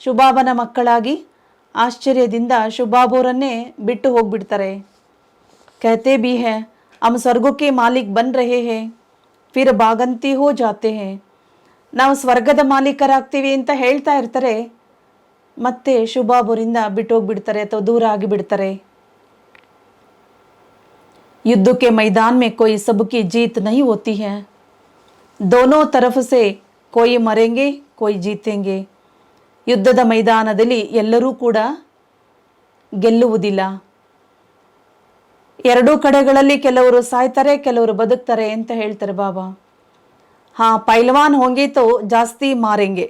ಶುಭಾಬನ ಮಕ್ಕಳಾಗಿ ಆಶ್ಚರ್ಯದಿಂದ ಶುಭಾಬೋರನ್ನೇ ಬಿಟ್ಟು ಹೋಗ್ಬಿಡ್ತಾರೆ. कहते भी हैं हम स्वर्गों के मालिक बन रहे हैं, फिर ಬಾಗಂತಿ ಹೋ ಜಾತೆ हैं. ನಾವು ಸ್ವರ್ಗದ ಮಾಲೀಕರಾಗ್ತೀವಿ ಅಂತ ಹೇಳ್ತಾ ಇರ್ತಾರೆ, ಮತ್ತೆ ಶುಭಾಬರಿಂದ ಬಿಟ್ಟೋಗ್ಬಿಡ್ತಾರೆ ಅಥವಾ ದೂರ ಆಗಿಬಿಡ್ತಾರೆ. युद्ध के मैदान में कोई सबकी जीत नहीं होती है. दोनों तरफ से कोई मरेंगे कोई जीतेंगे. ಯುದ್ಧದ ಮೈದಾನದಲ್ಲಿ ಎಲ್ಲರೂ ಕೂಡ ಗೆಲ್ಲುವುದಿಲ್ಲ. ಎರಡೂ ಕಡೆಗಳಲ್ಲಿ ಕೆಲವರು ಸಾಯ್ತಾರೆ, ಕೆಲವರು ಬದುಕ್ತಾರೆ ಅಂತ ಹೇಳ್ತಾರೆ ಬಾಬಾ. हाँ पहलवान होंगे तो जास्ती मारेंगे,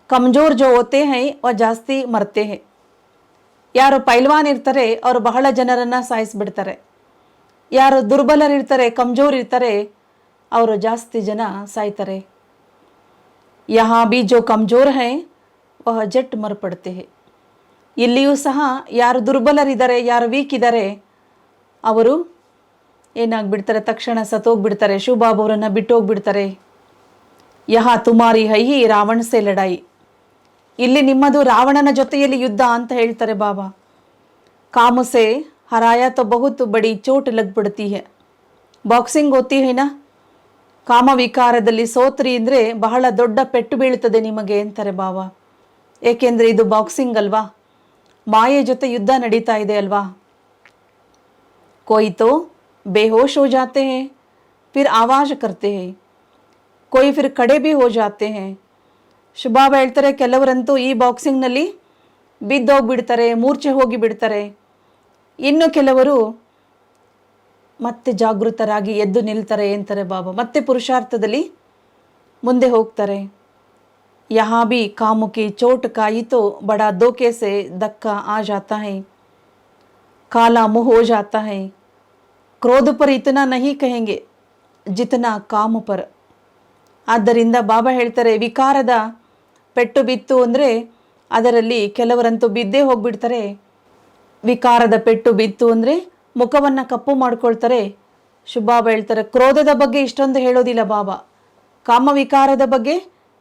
कमजोर जो होते हैं वह ಜಾಸ್ತಿ ಮರ್ತೆ हैं. ಯಾರು ಪೈಲ್ವಾನ್ ಇರ್ತಾರೆ ಅವರು ಬಹಳ ಜನರನ್ನ ಸಾಯಿಸ್ಬಿಡ್ತಾರೆ. ಯಾರು ದುರ್ಬಲರಿರ್ತಾರೆ, ಕಮಜೋರ್ ಇರ್ತಾರೆ, ಅವರು ಜಾಸ್ತಿ ಜನ ಸಾಯ್ತಾರೆ. यहाँ भी जो कमजोर हैं वह ಜಟ್ ಮರ್ ಪಡ್ತೆ हैं. ಇಲ್ಲಿಯೂ ಸಹ ಯಾರು ದುರ್ಬಲರಿದ್ದಾರೆ, ಯಾರು ವೀಕ್ ಇದ್ದಾರೆ ಅವರು ಏನಾಗ್ಬಿಡ್ತಾರೆ, ತಕ್ಷಣ ಸತ್ತೋಗ್ಬಿಡ್ತಾರೆ, ಶುಭಾಬವರನ್ನ ಬಿಟ್ಟೋಗ್ಬಿಡ್ತಾರೆ. ಯಹಾ ತುಮಾರಿ ಹೈ ರಾವಣ ಸೆ ಲಡಾಯಿ. ಇಲ್ಲಿ ನಿಮ್ಮದು ರಾವಣನ ಜೊತೆಯಲ್ಲಿ ಯುದ್ಧ ಅಂತ ಹೇಳ್ತಾರೆ ಬಾಬಾ. ಕಾಮ ಸೆ ಹರಾಯ ತೋ ಬಹುತ್ ಬಡಿ ಚೋಟ್ ಲಗ್ ಪಡ್ತಿ ಹೈ. ಬಾಕ್ಸಿಂಗ್ ಹೋತಿ ಹೈ ನಾ, ಕಾಮ ವಿಕಾರದಲ್ಲಿ ಸೋತ್ರಿ ಅಂದರೆ ಬಹಳ ದೊಡ್ಡ ಪೆಟ್ಟು ಬೀಳ್ತದೆ ನಿಮಗೆ ಅಂತಾರೆ ಬಾಬಾ. ಏಕೆಂದರೆ ಇದು ಬಾಕ್ಸಿಂಗ್ ಅಲ್ವಾ, ಮಾಯೆ ಜೊತೆ ಯುದ್ಧ ನಡೀತಾ ಇದೆ ಅಲ್ವಾ. कोई तो बेहोश हो जाते हैं फिर आवाज़ करते हैं, कोई फिर खड़े भी हो जाते हैं. ಶುಭಾಬ ಹೇಳ್ತಾರೆ ಕೆಲವರಂತೂ ಈ ಬಾಕ್ಸಿಂಗ್ನಲ್ಲಿ ಬಿದ್ದೋಗ್ಬಿಡ್ತಾರೆ, ಮೂರ್ಛೆ ಹೋಗಿ ಬಿಡ್ತಾರೆ. ಇನ್ನು ಕೆಲವರು ಮತ್ತೆ ಜಾಗೃತರಾಗಿ ಎದ್ದು ನಿಲ್ತಾರೆ ಅಂತಾರೆ ಬಾಬಾ. ಮತ್ತೆ ಪುರುಷಾರ್ಥದಲ್ಲಿ ಮುಂದೆ ಹೋಗ್ತಾರೆ. यहाँ भी काम की चोट खाई तो बड़ा धोखे से धक्का आ जाता है, काला मुंह हो जाता है, क्रोध पर इतना नहीं कहेंगे जितना काम पर. ಆದ್ದರಿಂದ ಬಾಬಾ ಹೇಳ್ತಾರೆ, ವಿಕಾರದ ಪೆಟ್ಟು ಬಿತ್ತು ಅಂದರೆ ಅದರಲ್ಲಿ ಕೆಲವರಂತೂ ಬಿದ್ದೇ ಹೋಗ್ಬಿಡ್ತಾರೆ. ವಿಕಾರದ ಪೆಟ್ಟು ಬಿತ್ತು ಅಂದರೆ ಮುಖವನ್ನು ಕಪ್ಪು ಮಾಡ್ಕೊಳ್ತಾರೆ. ಬಾಬಾ ಹೇಳ್ತಾರೆ, ಕ್ರೋಧದ ಬಗ್ಗೆ ಇಷ್ಟೊಂದು ಹೇಳೋದಿಲ್ಲ ಬಾಬಾ, ಕಾಮವಿಕಾರದ ಬಗ್ಗೆ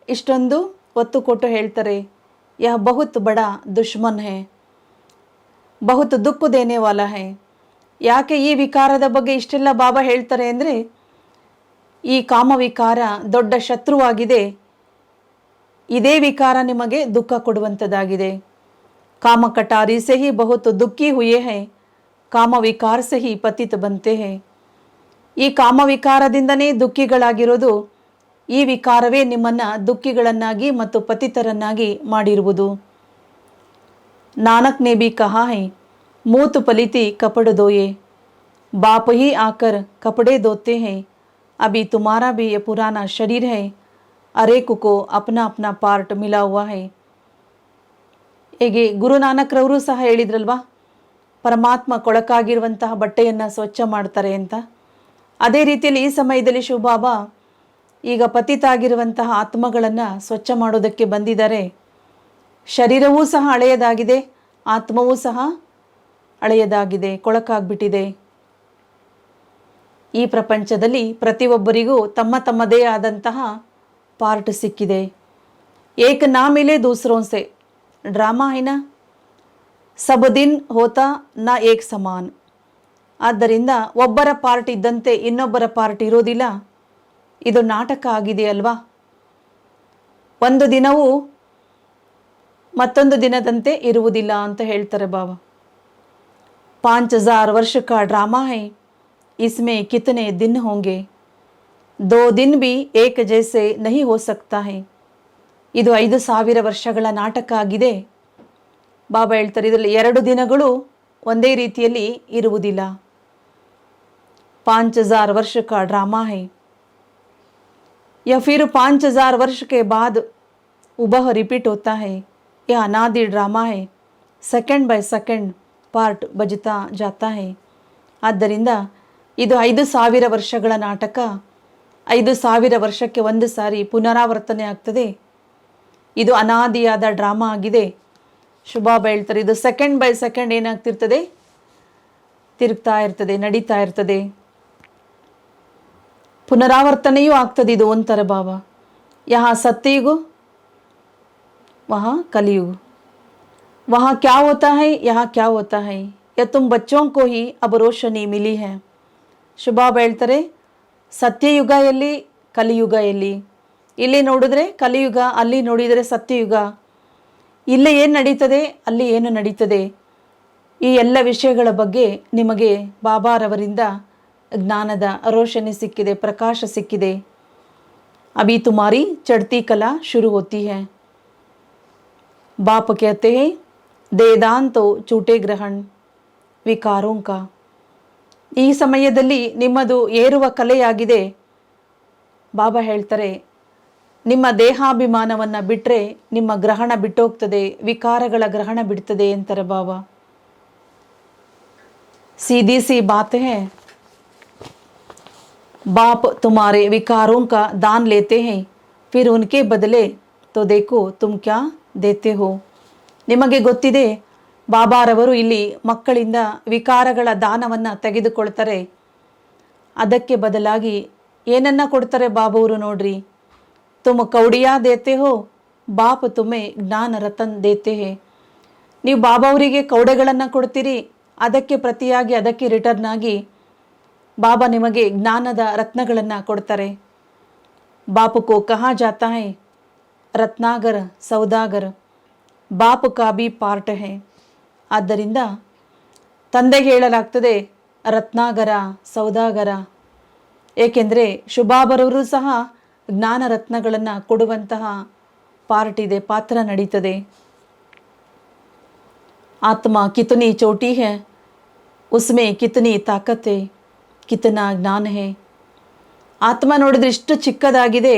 ಇಷ್ಟೊಂದು ಒತ್ತು ಕೊಟ್ಟು ಹೇಳ್ತಾರೆ. ಯಹ ಬಹುತ್ ಬಡ ದುಶ್ಮನ್ ಹೇ, ಬಹುತ್ ದುಃಖ ದೇನೆ ವಾಲ ಹೇ. ಯಾಕೆ ಈ ವಿಕಾರದ ಬಗ್ಗೆ ಇಷ್ಟೆಲ್ಲ ಬಾಬಾ ಹೇಳ್ತಾರೆ ಅಂದರೆ, ಈ ಕಾಮವಿಕಾರ ದೊಡ್ಡ ಶತ್ರುವಾಗಿದೆ. ಇದೇ ವಿಕಾರ ನಿಮಗೆ ದುಃಖ ಕೊಡುವಂಥದ್ದಾಗಿದೆ. ಕಾಮ ಕಟಾರಿ ಸೆ ಹಿ ಬಹುತ್ ದುಃಖಿ ಹುಯೇ ಹೇ, ಕಾಮ ವಿಕಾರ ಸೆ ಹಿ ಪತಿತ್ ಬಂತೆ ಹೇ. ಈ ಕಾಮವಿಕಾರದಿಂದನೇ ದುಃಖಿಗಳಾಗಿರೋದು. ಈ ವಿಕಾರವೇ ನಿಮ್ಮನ್ನು ದುಃಖಿಗಳನ್ನಾಗಿ ಮತ್ತು ಪತಿತರನ್ನಾಗಿ ಮಾಡಿರುವುದು. ನಾನಕ್ ನೇ ಬಿ ಕಹಾ ಹೈ, ಮೂತ್ ಪಲಿತಿ ಕಪಡ ದೋಯೆ, ಬಾಪ್ ಹಿ ಆಕರ್ ಕಪಡೆ ದೋತೆ ಹೈ. अभी तुम्हारा भी ये पुराना शरीर है, अरेक को अपना अपना पार्ट मिला हुआ है. ಹೇಗೆ ಗುರುನಾನಕ್ರವರು ಸಹ ಹೇಳಿದ್ರಲ್ವಾ, ಪರಮಾತ್ಮ ಕೊಳಕಾಗಿರುವಂತಹ ಬಟ್ಟೆಯನ್ನು ಸ್ವಚ್ಛ ಮಾಡ್ತಾರೆ ಅಂತ. ಅದೇ ರೀತಿಯಲ್ಲಿ ಈ ಸಮಯದಲ್ಲಿ ಶಿವಬಾಬಾ ಈಗ ಪತಿತಾಗಿರುವಂತಹ ಆತ್ಮಗಳನ್ನು ಸ್ವಚ್ಛ ಮಾಡೋದಕ್ಕೆ ಬಂದಿದ್ದಾರೆ. ಶರೀರವೂ ಸಹ ಹಳೆಯದಾಗಿದೆ, ಆತ್ಮವೂ ಸಹ ಹಳೆಯದಾಗಿದೆ, ಕೊಳಕಾಗ್ಬಿಟ್ಟಿದೆ. ಈ ಪ್ರಪಂಚದಲ್ಲಿ ಪ್ರತಿಯೊಬ್ಬರಿಗೂ ತಮ್ಮ ತಮ್ಮದೇ ಆದಂತಹ ಪಾರ್ಟ್ ಸಿಕ್ಕಿದೆ. ಏಕ್ ನಾ ಮಿಲೆ ದೂಸರೋं से ಡ್ರಾಮಾ ಹೈನಾ, ಸಬ್ ದಿನ್ ಹೋತಾ ನಾ ಏಕ್ ಸಮಾನ್. ಆದ್ದರಿಂದ ಒಬ್ಬರ ಪಾರ್ಟ್ ಇದ್ದಂತೆ ಇನ್ನೊಬ್ಬರ ಪಾರ್ಟ್ ಇರೋದಿಲ್ಲ. ಇದು ನಾಟಕ ಆಗಿದೆ ಅಲ್ವಾ. ಒಂದು ದಿನವೂ ಮತ್ತೊಂದು ದಿನದಂತೆ ಇರುವುದಿಲ್ಲ ಅಂತ ಹೇಳ್ತಾರೆ ಬಾಬಾ. 5000 ವರ್ಷ ಕಾ ಡ್ರಾಮಾ ಹೈ, इसमें कितने दिन होंगे, 2 दिन भी एक जैसे नहीं हो सकता है. ಇದು 5000 ವರ್ಷಗಳ ನಾಟಕ ಆಗಿದೆ. ಬಾಬಾ ಹೇಳ್ತಾರೆ, ಇದರಲ್ಲಿ 2 ದಿನಗಳು ಒಂದೇ ರೀತಿಯಲ್ಲಿ ಇರುವುದಿಲ್ಲ. 5000 वर्ष का ड्रामा है, या फिर 5000 वर्ष के बाद उबह रिपीट होता है. यह अनादि ड्रामा है, सेकंड बाय सेकंड पार्ट बजता जाता है. ಆದ್ದರಿಂದ ಇದು 5000 ವರ್ಷಗಳ ನಾಟಕ. 5000 ವರ್ಷಕ್ಕೆ ಒಂದು ಸಾರಿ ಪುನರಾವರ್ತನೆ ಆಗ್ತದೆ. ಇದು ಅನಾದಿಯಾದ ಡ್ರಾಮಾ ಆಗಿದೆ. ಬಾಬಾ ಹೇಳ್ತಾರೆ, ಇದು ಸೆಕೆಂಡ್ ಬೈ ಸೆಕೆಂಡ್ ಏನಾಗ್ತಿರ್ತದೆ, ತಿರುಗ್ತಾ ಇರ್ತದೆ, ನಡೀತಾ ಇರ್ತದೆ, ಪುನರಾವರ್ತನೆಯೂ ಆಗ್ತದೆ. ಇದು ಒಂಥರ ಬಾಬಾ, ಯಹಾ ಸತ್ಯಯುಗ ವಹಾ ಕಲಿಯುಗ, ವಹಾ ಕ್ಯಾ ಹೋತಾ ಹೈ ಯಹಾ ಕ್ಯಾ ಹೋತಾ ಹೈ, ಯಾ ತುಮ್ ಬಚ್ಚೋಂ ಕೋ ಹಿ ಅಬ್ ರೋಶನಿ ಮಿಲಿ ಹೈ. ಬಾಬಾ ಹೇಳ್ತಾರೆ, ಸತ್ಯಯುಗ ಎಲ್ಲಿ, ಕಲಿಯುಗ ಎಲ್ಲಿ. ಇಲ್ಲಿ ನೋಡಿದ್ರೆ ಕಲಿಯುಗ, ಅಲ್ಲಿ ನೋಡಿದರೆ ಸತ್ಯಯುಗ. ಇಲ್ಲಿ ಏನು ನಡೀತದೆ, ಅಲ್ಲಿ ಏನು ನಡೀತದೆ. ಈ ಎಲ್ಲ ವಿಷಯಗಳ ಬಗ್ಗೆ ನಿಮಗೆ ಬಾಬಾರವರಿಂದ ಜ್ಞಾನದ ರೋಶನಿ ಸಿಕ್ಕಿದೆ, ಪ್ರಕಾಶ ಸಿಕ್ಕಿದೆ. ಅಭಿ ತುಮಾರಿ ಚಡ್ತಿ ಕಲಾ ಶುರು ಹೋತಿ ಹೈ. ಬಾಪ್ कहते हैं ದೇದಾಂತೋ ಚೂಟೆ ಗ್ರಹಣ ವಿಕಾರೋಂ ಕಾ. ಈ ಸಮಯದಲ್ಲಿ ನಿಮ್ಮದು ಏರುವ ಕಲೆಯಾಗಿದೆ. ಬಾಬಾ ಹೇಳ್ತಾರೆ, ನಿಮ್ಮ ದೇಹಾಭಿಮಾನವನ್ನು ಬಿಟ್ಟರೆ ನಿಮ್ಮ ಗ್ರಹಣ ಬಿಟ್ಟೋಗ್ತದೆ, ವಿಕಾರಗಳ ಗ್ರಹಣ ಬಿಡ್ತದೆ ಅಂತಾರೆ ಬಾಬಾ. सीधी सी बात है, बाप तुम्हारे विकारों का दान लेते हैं, फिर उनके बदले तो देखो तुम क्या देते हो. ನಿಮಗೆ ಗೊತ್ತಿದೆ, ಬಾಬಾರವರು ಇಲ್ಲಿ ಮಕ್ಕಳಿಂದ ವಿಕಾರಗಳ ದಾನವನ್ನು ತೆಗೆದುಕೊಳ್ತಾರೆ. ಅದಕ್ಕೆ ಬದಲಾಗಿ ಏನನ್ನ ಕೊಡ್ತಾರೆ ಬಾಬವರು ನೋಡ್ರಿ. ತುಮ್ ಕೌಡಿಯಾ ದೇತೆ ಹೋ, ಬಾಪ್ ತುಮೆ ಜ್ಞಾನ ರತನ್ ದೇತೆ ಹೇ. ನೀವು ಬಾಬಾವರಿಗೆ ಕೌಡೆಗಳನ್ನು ಕೊಡ್ತೀರಿ, ಅದಕ್ಕೆ ಪ್ರತಿಯಾಗಿ, ಅದಕ್ಕೆ ರಿಟರ್ನ್ ಆಗಿ ಬಾಬಾ ನಿಮಗೆ ಜ್ಞಾನದ ರತ್ನಗಳನ್ನು ಕೊಡ್ತಾರೆ. ಬಾಪ್ ಕೋ ಕಹಾ ಜಾತಾ ಹೈ ರತ್ನಾಗರ್ ಸೌದಾಗರ್, ಬಾಪ್ ಕಾ ಬಿ ಪಾರ್ಟ್ ಹೈ. ಆದ್ದರಿಂದ ತಂದೆಗೆ ಹೇಳಲಾಗ್ತದೆ ರತ್ನಾಗರ, ಸೌದಾಗರ. ಏಕೆಂದರೆ ಶುಭಾಬರವರು ಸಹ ಜ್ಞಾನ ರತ್ನಗಳನ್ನು ಕೊಡುವಂತಹ ಪಾರ್ಟ್ ಇದೆ, ಪಾತ್ರ ನಡೀತದೆ. ಆತ್ಮ ಕಿತನಿ ಚೋಟಿ ಹೈ, ಉಸ್ಮೆ ಕಿತನಿ ತಾಕತ್ ಹೈ, ಕಿತನಾ ಜ್ಞಾನ ಹೈ. ಆತ್ಮ ನೋಡಿದ್ರೆ ಇಷ್ಟು ಚಿಕ್ಕದಾಗಿದೆ,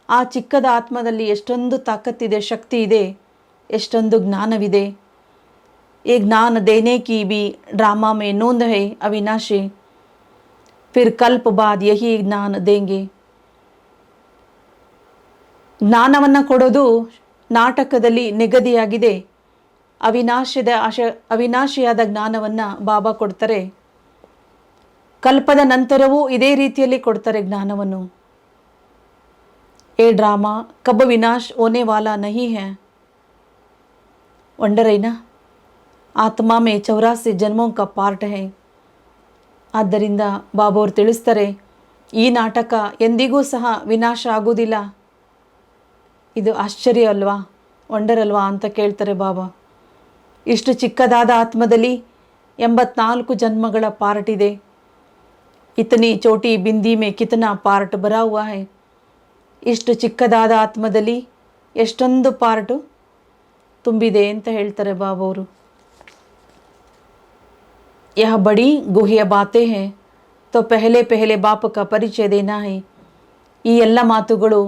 ಆ ಚಿಕ್ಕದ ಆತ್ಮದಲ್ಲಿ ಎಷ್ಟೊಂದು ತಾಕತ್ತಿದೆ, ಶಕ್ತಿ ಇದೆ, ಎಷ್ಟೊಂದು ಜ್ಞಾನವಿದೆ. ये ज्ञान देने की भी ड्रामा में नोंद है अविनाशी, फिर कल्प बाद यही ज्ञान देंगे. ಜ್ಞಾನವನ್ನು ಕೊಡೋದು ನಾಟಕದಲ್ಲಿ ನಿಗದಿಯಾಗಿದೆ. ಅವಿನಾಶಿಯಾದ ಜ್ಞಾನವನ್ನು ಬಾಬಾ ಕೊಡ್ತಾರೆ. ಕಲ್ಪದ ನಂತರವೂ ಇದೇ ರೀತಿಯಲ್ಲಿ ಕೊಡ್ತಾರೆ ಜ್ಞಾನವನ್ನು. ये ड्रामा कब विनाश होने वाला नहीं है. वंडर है ना, ಆತ್ಮ ಮೇ 84 ಜನ್ಮೋं का ಪಾರ್ಟ್ है. ಆದ್ದರಿಂದ ಬಾಬಾ ಅವರು ತಿಳಿಸ್ತಾರೆ, ಈ ನಾಟಕ ಎಂದಿಗೂ ಸಹ ವಿನಾಶ ಆಗುವುದಿಲ್ಲ. ಇದು ಆಶ್ಚರ್ಯ ಅಲ್ವಾ, ವಂಡರ್ ಅಲ್ವಾ ಅಂತ ಕೇಳ್ತಾರೆ ಬಾಬಾ. ಇಷ್ಟು ಚಿಕ್ಕದಾದ ಆತ್ಮದಲ್ಲಿ 84 ಜನ್ಮಗಳ ಪಾರ್ಟ್ ಇದೆ. ಇತನಿ ಚೋಟಿ ಬಿಂದಿ ಮೇ ಕಿತನಾ ಪಾರ್ಟ್ ಬರಾ ಹುವಾ ಹೈ. ಇಷ್ಟು ಚಿಕ್ಕದಾದ ಆತ್ಮದಲ್ಲಿ ಎಷ್ಟೊಂದು ಪಾರ್ಟು ತುಂಬಿದೆ ಅಂತ ಹೇಳ್ತಾರೆ ಬಾಬಾ ಅವರು. यह बड़ी गुह्य बातें हैं, तो पहले पहले बाप का परिचय देना है. ಈ ಎಲ್ಲ ಮಾತುಗಳು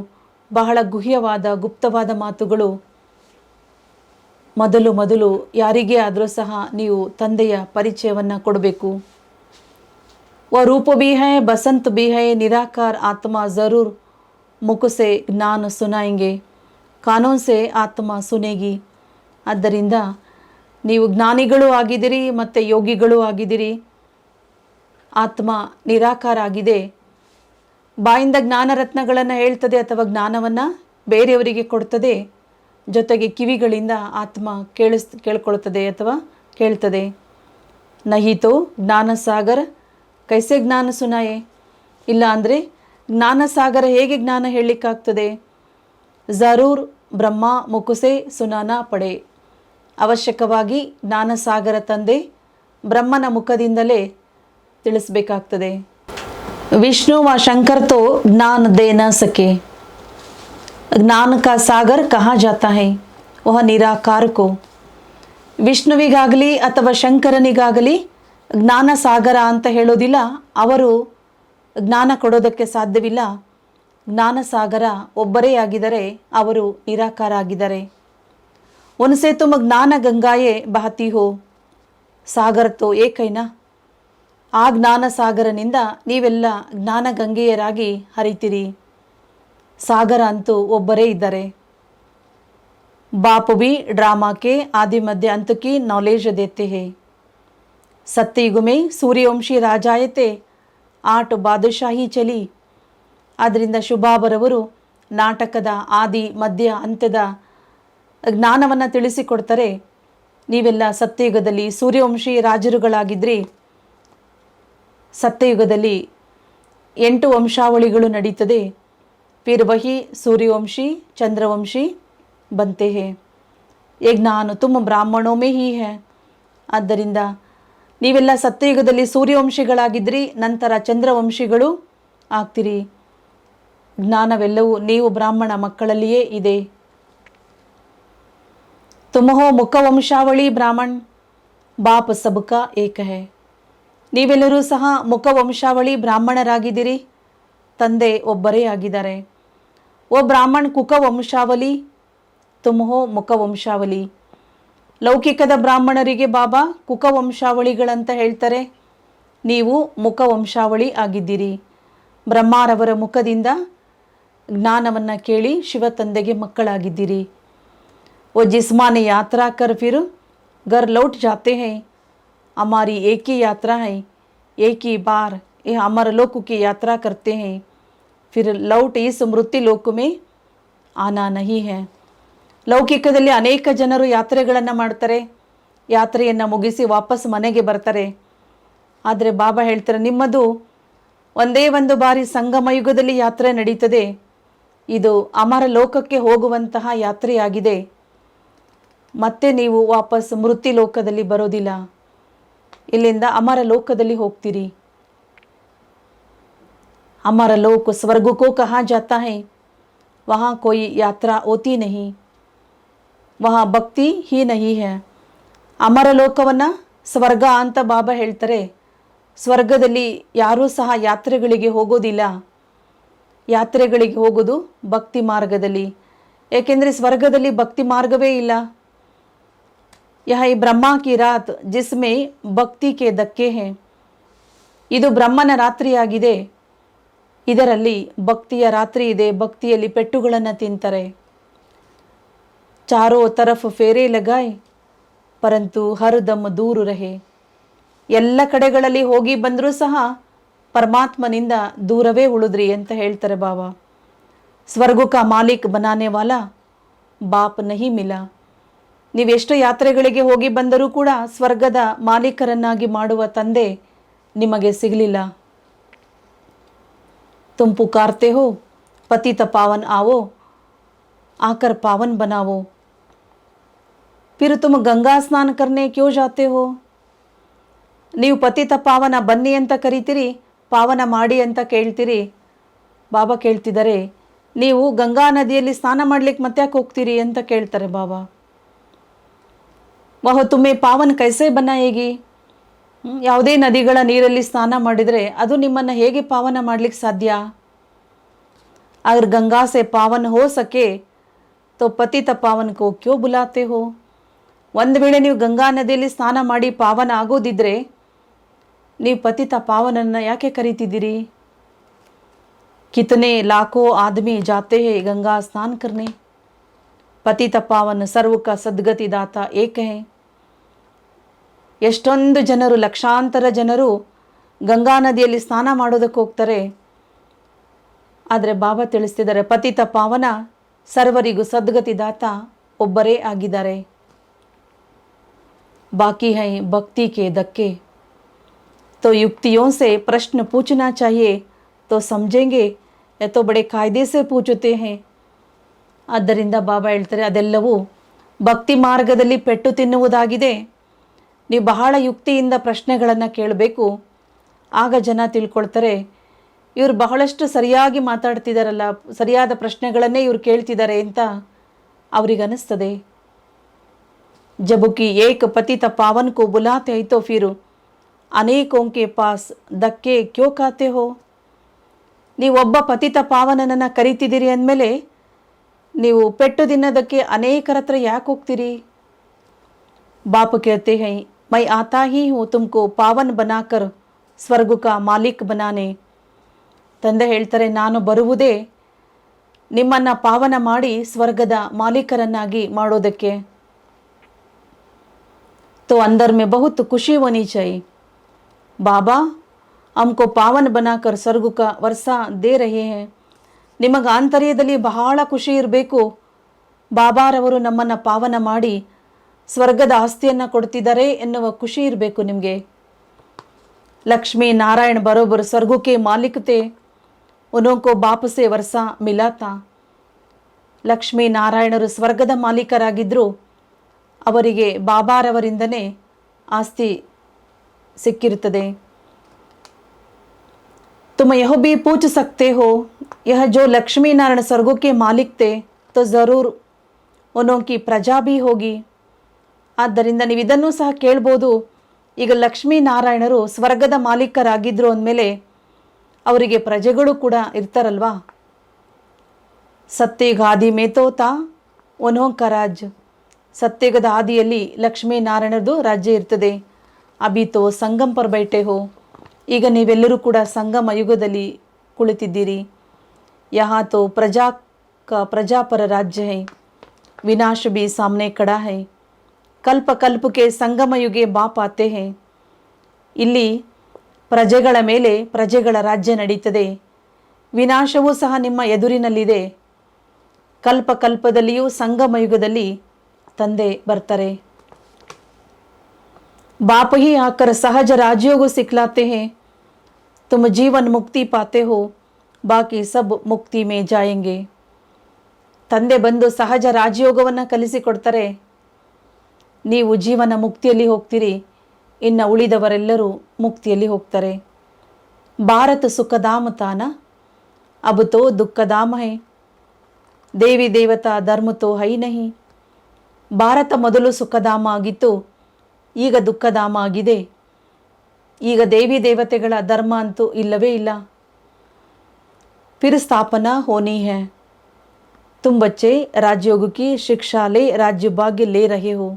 ಬಹಳ ಗುಹ್ಯವಾದ ಗುಪ್ತವಾದ ಮಾತುಗಳು. ಮೊದಲು ಯಾರಿಗೇ ಆದರೂ ಸಹ ನೀವು ತಂದೆಯ ಪರಿಚಯವನ್ನು ಕೊಡಬೇಕು. ವ ರೂಪ भी है, बसंत भी है, निराकार आत्मा ज़रूर मुख से ज्ञान सुनाएंगे, कानों से आत्मा सुनेगी. ಆದ್ದರಿಂದ ನೀವು ಜ್ಞಾನಿಗಳು ಆಗಿದ್ದೀರಿ ಮತ್ತು ಯೋಗಿಗಳು ಆಗಿದ್ದೀರಿ. ಆತ್ಮ ನಿರಾಕಾರ ಆಗಿದೆ. ಬಾಯಿಂದ ಜ್ಞಾನ ರತ್ನಗಳನ್ನು ಹೇಳ್ತದೆ ಅಥವಾ ಜ್ಞಾನವನ್ನು ಬೇರೆಯವರಿಗೆ ಕೊಡ್ತದೆ. ಜೊತೆಗೆ ಕಿವಿಗಳಿಂದ ಆತ್ಮ ಕೇಳ್ಕೊಳ್ತದೆ ಅಥವಾ ಕೇಳ್ತದೆ. ನಹಿತೋ ಜ್ಞಾನ ಸಾಗರ ಕೈಸೆ ಜ್ಞಾನ ಸುನಾಯೆ. ಇಲ್ಲ ಅಂದರೆ ಜ್ಞಾನ ಸಾಗರ ಹೇಗೆ ಜ್ಞಾನ ಹೇಳಲಿಕ್ಕಾಗ್ತದೆ. ಜರೂರ್ ಬ್ರಹ್ಮ ಮುಕುಸೆ ಸುನಾನಾ ಪಡೆ. ಅವಶ್ಯಕವಾಗಿ ಜ್ಞಾನಸಾಗರ ತಂದೆ ಬ್ರಹ್ಮನ ಮುಖದಿಂದಲೇ ತಿಳಿಸಬೇಕಾಗ್ತದೆ. विष्णु व शंकर तो ज्ञान दे न सके. ज्ञान का सागर कहा जाता है वह निराकार को. ವಿಷ್ಣುವಿಗಾಗಲಿ ಅಥವಾ ಶಂಕರನಿಗಾಗಲಿ ಜ್ಞಾನ ಸಾಗರ ಅಂತ ಹೇಳೋದಿಲ್ಲ. ಅವರು ಜ್ಞಾನ ಕೊಡೋದಕ್ಕೆ ಸಾಧ್ಯವಿಲ್ಲ. ಜ್ಞಾನ ಸಾಗರ ಒಬ್ಬರೇ ಆಗಿದ್ದಾರೆ, ಅವರು ನಿರಾಕಾರ ಆಗಿದ್ದಾರೆ. उनसे तुम ज्ञान गंगाए बहती हो. ಸಾಗರ ತೋ ಏಕೈನಾ. ಆ ಜ್ಞಾನ ಸಾಗರನಿಂದ ನೀವೆಲ್ಲ ಜ್ಞಾನ ಗಂಗೆಯರಾಗಿ ಹರಿತೀರಿ. ಸಾಗರ ಅಂತೂ ಒಬ್ಬರೇ ಇದ್ದಾರೆ. बाप भी ड्रामा के आदि मध्य अंत की नॉलेज देते हैं. सत्ययुग में सूर्यವಂಶಿ ರಾಜಾಯೆ थे, 8 ಬಾದಶಾಹಿ ಚಲಿ. ಆದ್ದರಿಂದ ಶುಭಾಬರವರು ನಾಟಕದ ಆದಿ ಮಧ್ಯ ಅಂತ್ಯದ ಜ್ಞಾನವನ್ನು ತಿಳಿಸಿಕೊಡ್ತಾರೆ. ನೀವೆಲ್ಲ ಸತ್ಯಯುಗದಲ್ಲಿ ಸೂರ್ಯವಂಶಿ ರಾಜರುಗಳಾಗಿದ್ರಿ. ಸತ್ಯಯುಗದಲ್ಲಿ 8 ವಂಶಾವಳಿಗಳು ನಡೀತದೆ. फिर वही सूर्यवंशी चंद्रवंशी बनते हैं. ये ज्ञान तुम ब्राह्मणों में ही है. ಆದ್ದರಿಂದ ನೀವೆಲ್ಲ ಸತ್ಯಯುಗದಲ್ಲಿ ಸೂರ್ಯವಂಶಿಗಳಾಗಿದ್ರಿ, ನಂತರ ಚಂದ್ರವಂಶಿಗಳು ಆಗ್ತೀರಿ. ಜ್ಞಾನವೆಲ್ಲವೂ ನೀವು ಬ್ರಾಹ್ಮಣ ಮಕ್ಕಳಲ್ಲಿಯೇ ಇದೆ. तुम हो मुख ವಂಶಾವಳಿ ಬ್ರಾಹ್ಮಣ, ಬಾಪ್ ಸಬ್ಕಾ ಏಕ ಹೈ. ನೀವೆಲ್ಲರೂ ಸಹ ಮುಖ ವಂಶಾವಳಿ ಬ್ರಾಹ್ಮಣರಾಗಿದ್ದೀರಿ, ತಂದೆ ಒಬ್ಬರೇ ಆಗಿದ್ದಾರೆ. ಓ ಬ್ರಾಹ್ಮಣ ಕುಕ ವಂಶಾವಳಿ, ತುಮ್ ಹೋ ಮುಖ ವಂಶಾವಳಿ. ಲೌಕಿಕದ ಬ್ರಾಹ್ಮಣರಿಗೆ ಬಾಬಾ ಕುಕ ವಂಶಾವಳಿಗಳಂತ ಹೇಳ್ತಾರೆ. ನೀವು ಮುಖ ವಂಶಾವಳಿ ಆಗಿದ್ದೀರಿ. ಬ್ರಹ್ಮಾರವರ ಮುಖದಿಂದ ಜ್ಞಾನವನ್ನು ಕೇಳಿ ಶಿವ ತಂದೆಗೆ ಮಕ್ಕಳಾಗಿದ್ದೀರಿ. वो जिस्मानी यात्रा कर फिर घर लौट जाते हैं. हमारी एक ही यात्रा है, एक ही बार ये अमर लोक की यात्रा करते हैं, फिर लौट इस मृत्यु लोक में आना नहीं है. ಲೌಕಿಕದಲ್ಲಿ ಅನೇಕ ಜನರು ಯಾತ್ರೆಗಳನ್ನು ಮಾಡ್ತಾರೆ, ಯಾತ್ರೆಯನ್ನು ಮುಗಿಸಿ ವಾಪಸ್ ಮನೆಗೆ ಬರ್ತಾರೆ. ಆದರೆ ಬಾಬಾ ಹೇಳ್ತಾರೆ, ನಿಮ್ಮದು ಒಂದೇ ಒಂದು ಬಾರಿ ಸಂಗಮ ಯುಗದಲ್ಲಿ ಯಾತ್ರೆ ನಡೀತದೆ. ಇದು ಅಮರ ಲೋಕಕ್ಕೆ ಹೋಗುವಂತಹ ಯಾತ್ರೆಯಾಗಿದೆ. ಮತ್ತೆ ನೀವು ವಾಪಸ್ ಮೃತ್ಯು ಲೋಕದಲ್ಲಿ ಬರೋದಿಲ್ಲ. ಇಲ್ಲಿಂದ ಅಮರ ಲೋಕದಲ್ಲಿ ಹೋಗ್ತೀರಿ. ಅಮರ ಲೋಕ ಸ್ವರ್ಗ ಕೋ ಕಹಾ ಜಾತಾ ಹೈ, ವಹಾ ಕೋಯಿ ಯಾತ್ರಾ ಹೋತಿ ನಹಿ, ವಹಾ ಭಕ್ತಿ ಹಿ ನಹಿ ಹೈ. ಅಮರ ಲೋಕವನ್ನು ಸ್ವರ್ಗ ಅಂತ ಬಾಬಾ ಹೇಳ್ತಾರೆ. ಸ್ವರ್ಗದಲ್ಲಿ ಯಾರೂ ಸಹ ಯಾತ್ರೆಗಳಿಗೆ ಹೋಗೋದಿಲ್ಲ. ಯಾತ್ರೆಗಳಿಗೆ ಹೋಗೋದು ಭಕ್ತಿ ಮಾರ್ಗದಲ್ಲಿ, ಏಕೆಂದರೆ ಸ್ವರ್ಗದಲ್ಲಿ ಭಕ್ತಿ ಮಾರ್ಗವೇ ಇಲ್ಲ. ಯಹ ಈ ಬ್ರಹ್ಮ ಕಿ ರಾತ್ ಜಿಸ್ಮೆ ಭಕ್ತಿ ಕೆ ಧಕ್ಕೆ ಹೇ. ಇದು ಬ್ರಹ್ಮನ ರಾತ್ರಿಯಾಗಿದೆ, ಇದರಲ್ಲಿ ಭಕ್ತಿಯ ರಾತ್ರಿ ಇದೆ, ಭಕ್ತಿಯಲ್ಲಿ ಪೆಟ್ಟುಗಳನ್ನು ತಿಂತಾರೆ. ಚಾರೋ ತರಫ್ ಫೇರೆ ಲಗಾಯ್ ಪರಂತು ಹರ್ ದಮ್ ದೂರು ರಹೆ. ಎಲ್ಲ ಕಡೆಗಳಲ್ಲಿ ಹೋಗಿ ಬಂದರೂ ಸಹ ಪರಮಾತ್ಮನಿಂದ ದೂರವೇ ಉಳಿದ್ರಿ ಅಂತ ಹೇಳ್ತಾರೆ ಬಾಬಾ. ಸ್ವರ್ಗ ಕಾ ಮಾಲೀಕ್ ಬನಾನೆ ವಾಲಾ ಬಾಪ್ ನಹಿ ಮಿಲಾ. ನೀವೆಷ್ಟು ಯಾತ್ರೆಗಳಿಗೆ ಹೋಗಿ ಬಂದರೂ ಕೂಡ ಸ್ವರ್ಗದ ಮಾಲೀಕರನ್ನಾಗಿ ಮಾಡುವ ತಂದೆ ನಿಮಗೆ ಸಿಗಲಿಲ್ಲ. तुम पुकारते हो पतित पावन आओ आकर पावन बनाओ, फिर तुम गंगा स्नान करने क्यों जाते हो. ನೀವು ಪತಿತ ಪಾವನ ಬನ್ನಿ ಅಂತ ಕರಿತೀರಿ, ಪಾವನ ಮಾಡಿ ಅಂತ ಕೇಳ್ತೀರಿ. ಬಾಬಾ ಕೇಳ್ತಿದ್ದಾರೆ, ನೀವು ಗಂಗಾ ನದಿಯಲ್ಲಿ ಸ್ನಾನ ಮಾಡ್ಲಿಕ್ಕೆ ಮತ್ತೆ ಯಾಕೆ ಹೋಗ್ತೀರಿ ಅಂತ ಕೇಳ್ತಾರೆ ಬಾಬಾ. ವಹ ತುಮ್ಮೆ ಪಾವನ್ ಕೈಸೆ ಬನ್ನಾಯೇಗಿ. ಯಾವುದೇ ನದಿಗಳ ನೀರಲ್ಲಿ ಸ್ನಾನ ಮಾಡಿದರೆ ಅದು ನಿಮ್ಮನ್ನು ಹೇಗೆ ಪಾವನ ಮಾಡ್ಲಿಕ್ಕೆ ಸಾಧ್ಯ. ಅಗರ್ ಗಂಗಾ ಸೆ ಪಾವನ್ ಹೋ ಸಕೆ ತೋ ಪತಿತ ಪಾವನ್ ಕೋ ಕ್ಯೋ ಬುಲಾತೆ ಹೋ. ಒಂದು ವೇಳೆ ನೀವು ಗಂಗಾ ನದಿಯಲ್ಲಿ ಸ್ನಾನ ಮಾಡಿ ಪಾವನ ಆಗೋದಿದ್ರೆ ನೀವು ಪತಿತ ಪಾವನನ್ನು ಯಾಕೆ ಕರೀತಿದ್ದೀರಿ. ಕಿತನೆ ಲಾಖೋ ಆದಮಿ ಜಾತೆ ಹೇ ಗಂಗಾ ಸ್ನಾನ ಕರ್ನೆ, ಪತಿತ ಪಾವನ್ ಸರ್ವಕ ಸದ್ಗತಿ ದಾತ ಏಕ ಹೇ. ಎಷ್ಟೊಂದು ಜನರು, ಲಕ್ಷಾಂತರ ಜನರು ಗಂಗಾ ನದಿಯಲ್ಲಿ ಸ್ನಾನ ಮಾಡೋದಕ್ಕೆ ಹೋಗ್ತಾರೆ. ಆದರೆ ಬಾಬಾ ತಿಳಿಸ್ತಿದ್ದಾರೆ, ಪತಿತ ಪಾವನ ಸರ್ವರಿಗೂ ಸದ್ಗತಿ ದಾತ ಒಬ್ಬರೇ ಆಗಿದ್ದಾರೆ. ಬಾಕಿ ಹೈ ಭಕ್ತಿ ಕೆ ಧಕ್ಕೆ. तो युक्तियों से प्रश्न पूछना चाहिए तो समझेंगे, या तो बड़े कायदे से पूछते हैं. ಆದ್ದರಿಂದ ಬಾಬಾ ಹೇಳ್ತಾರೆ, ಅದೆಲ್ಲವೂ ಭಕ್ತಿ ಮಾರ್ಗದಲ್ಲಿ ಪೆಟ್ಟು ತಿನ್ನುವುದಾಗಿದೆ. ನೀವು ಬಹಳ ಯುಕ್ತಿಯಿಂದ ಪ್ರಶ್ನೆಗಳನ್ನು ಕೇಳಬೇಕು, ಆಗ ಜನ ತಿಳ್ಕೊಳ್ತಾರೆ ಇವರು ಬಹಳಷ್ಟು ಸರಿಯಾಗಿ ಮಾತಾಡ್ತಿದ್ದಾರಲ್ಲ, ಸರಿಯಾದ ಪ್ರಶ್ನೆಗಳನ್ನೇ ಇವರು ಕೇಳ್ತಿದ್ದಾರೆ ಅಂತ ಅವರಿಗನ್ನಿಸ್ತದೆ. ಜಬುಕಿ ಏಕ ಪತಿತ ಪಾವನ್ ಕೋ ಬುಲಾತೆ ಹೈ ತೋ ಫಿರ್ ಅನೇಕೋं के पास धक्के क्यों खाते हो. ನೀವು ಒಬ್ಬ ಪತಿತ ಪಾವನನನ್ನು ಕರಿತಿದ್ದೀರಿ ಅಂದಮೇಲೆ ನೀವು ಪೆಟ್ಟು ತಿನ್ನೋದಕ್ಕೆ ಅನೇಕರ ಹತ್ರ ಯಾಕೆ ಹೋಗ್ತೀರಿ. ಬಾಪ್ कहते हैं मैं आता ही हूँ तुमको पावन बनाकर स्वर्ग का मालिक बनाने. ತಂದೆ ಹೇಳ್ತಾರೆ, ನಾನು ಬರುವುದೇ ನಿಮ್ಮನ್ನು ಪಾವನ ಮಾಡಿ ಸ್ವರ್ಗದ ಮಾಲೀಕರನ್ನಾಗಿ ಮಾಡೋದಕ್ಕೆ. तो अंदर में बहुत खुशी होनी चाहिए. बाबा हमको पावन बनाकर स्वर्ग का वर्षा दे रहे हैं. ನಿಮಗೆ ಆಂತರ್ಯದಲ್ಲಿ ಬಹಳ ಖುಷಿ ಇರಬೇಕು. ಬಾಬಾರವರು ನಮ್ಮನ್ನು ಪಾವನ ಮಾಡಿ ಸ್ವರ್ಗದ ಆಸ್ತಿಯನ್ನು ಕೊಡ್ತಿದ್ದಾರೆ ಎನ್ನುವ ಖುಷಿ ಇರಬೇಕು ನಿಮಗೆ. ಲಕ್ಷ್ಮೀ ನಾರಾಯಣ ಬರೋಬ್ಬರು ಸ್ವರ್ಗಕ್ಕೆ ಮಾಲೀಕತೆ ಉನೋಂಕೋ ಬಾಪಸೆ ವರ್ಷ ಮಿಲಾತ. ಲಕ್ಷ್ಮೀ ನಾರಾಯಣರು ಸ್ವರ್ಗದ ಮಾಲೀಕರಾಗಿದ್ದರು, ಅವರಿಗೆ ಬಾಬಾರವರಿಂದನೇ ಆಸ್ತಿ ಸಿಕ್ಕಿರುತ್ತದೆ. तुम यह भी पूछ सकते हो, यह जो लक्ष्मी नारायण स्वर्गों के मालिक थे तो ज़रूर उनकी प्रजा भी होगी. ಆದ್ದರಿಂದ ನೀವು ಇದನ್ನೂ ಸಹ ಕೇಳ್ಬೋದು, ಈಗ ಲಕ್ಷ್ಮೀ ನಾರಾಯಣರು ಸ್ವರ್ಗದ ಮಾಲೀಕರಾಗಿದ್ದರು ಅಂದಮೇಲೆ ಅವರಿಗೆ ಪ್ರಜೆಗಳು ಕೂಡ ಇರ್ತಾರಲ್ವಾ. ಸತ್ಯಗ ಆದಿ ಮೇತೋತಾ ಒನೋಂಕ ರಾಜ್. ಸತ್ಯಗದ ಆದಿಯಲ್ಲಿ ಲಕ್ಷ್ಮೀ ನಾರಾಯಣರದು ರಾಜ್ಯ ಇರ್ತದೆ. ಅಬಿತೋ ಸಂಗಮ್ ಪರ್ ಬೈಟೆ ಹೋ. ಈಗ ನೀವೆಲ್ಲರೂ ಕೂಡ ಸಂಗಮ ಯುಗದಲ್ಲಿ ಕುಳಿತಿದ್ದೀರಿ. ಯಹಾ ತೋ ಪ್ರಜಾ ಪರ ರಾಜ್ಯ ಹೈ, ವಿನಾಶ ಬಿ ಸಾಮ್ನೆ ಕಡಾ ಹೈ. ಕಲ್ಪ ಕಲ್ಪಕ್ಕೆ ಸಂಗಮ ಯುಗೆ ಬಾಪ್ ಆತೆ ಹೈ. ಇಲ್ಲಿ ಪ್ರಜೆಗಳ ಮೇಲೆ ಪ್ರಜೆಗಳ ರಾಜ್ಯ ನಡೀತದೆ, ವಿನಾಶವೂ ಸಹ ನಿಮ್ಮ ಎದುರಿನಲ್ಲಿದೆ. ಕಲ್ಪ ಕಲ್ಪದಲ್ಲಿಯೂ ಸಂಗಮ ಯುಗದಲ್ಲಿ ತಂದೆ ಬರ್ತಾರೆ. बाप ही आकर सहज राज्यों को सिखलाते हैं. तुम जीवन मुक्ति पाते हो, बाकी सब मुक्ति में जाएंगे. ತಂದೆ ಬಂದು ಸಹಜ ರಾಜಯೋಗವನ್ನು ಕಲಿಸಿಕೊಡ್ತಾರೆ. ನೀವು ಜೀವನ ಮುಕ್ತಿಯಲ್ಲಿ ಹೋಗ್ತೀರಿ, ಇನ್ನು ಉಳಿದವರೆಲ್ಲರೂ ಮುಕ್ತಿಯಲ್ಲಿ ಹೋಗ್ತಾರೆ. ಭಾರತ ಸುಖಧಾಮ ತಾನ ಅಬ್ ತೋ ದುಃಖಧಾಮ ಹೈ. ದೇವಿ ದೇವತಾ ಧರ್ಮ ತೋ ಹೈ ನಹಿ. ಭಾರತ ಮೊದಲು ಸುಖಧಾಮ ಆಗಿತ್ತು, ಈಗ ದುಃಖಧಾಮ ಆಗಿದೆ. ಈಗ ದೇವಿ ದೇವತೆಗಳ ಧರ್ಮ ಅಂತೂ ಇಲ್ಲವೇ ಇಲ್ಲ. फिर स्थापना होनी है। तुम बच्चे राजयोग की शिक्षा ले ರಾಜ್ಯ ಭಾಗ್ಯ ಲೇ ರಹೆ ಹೋ.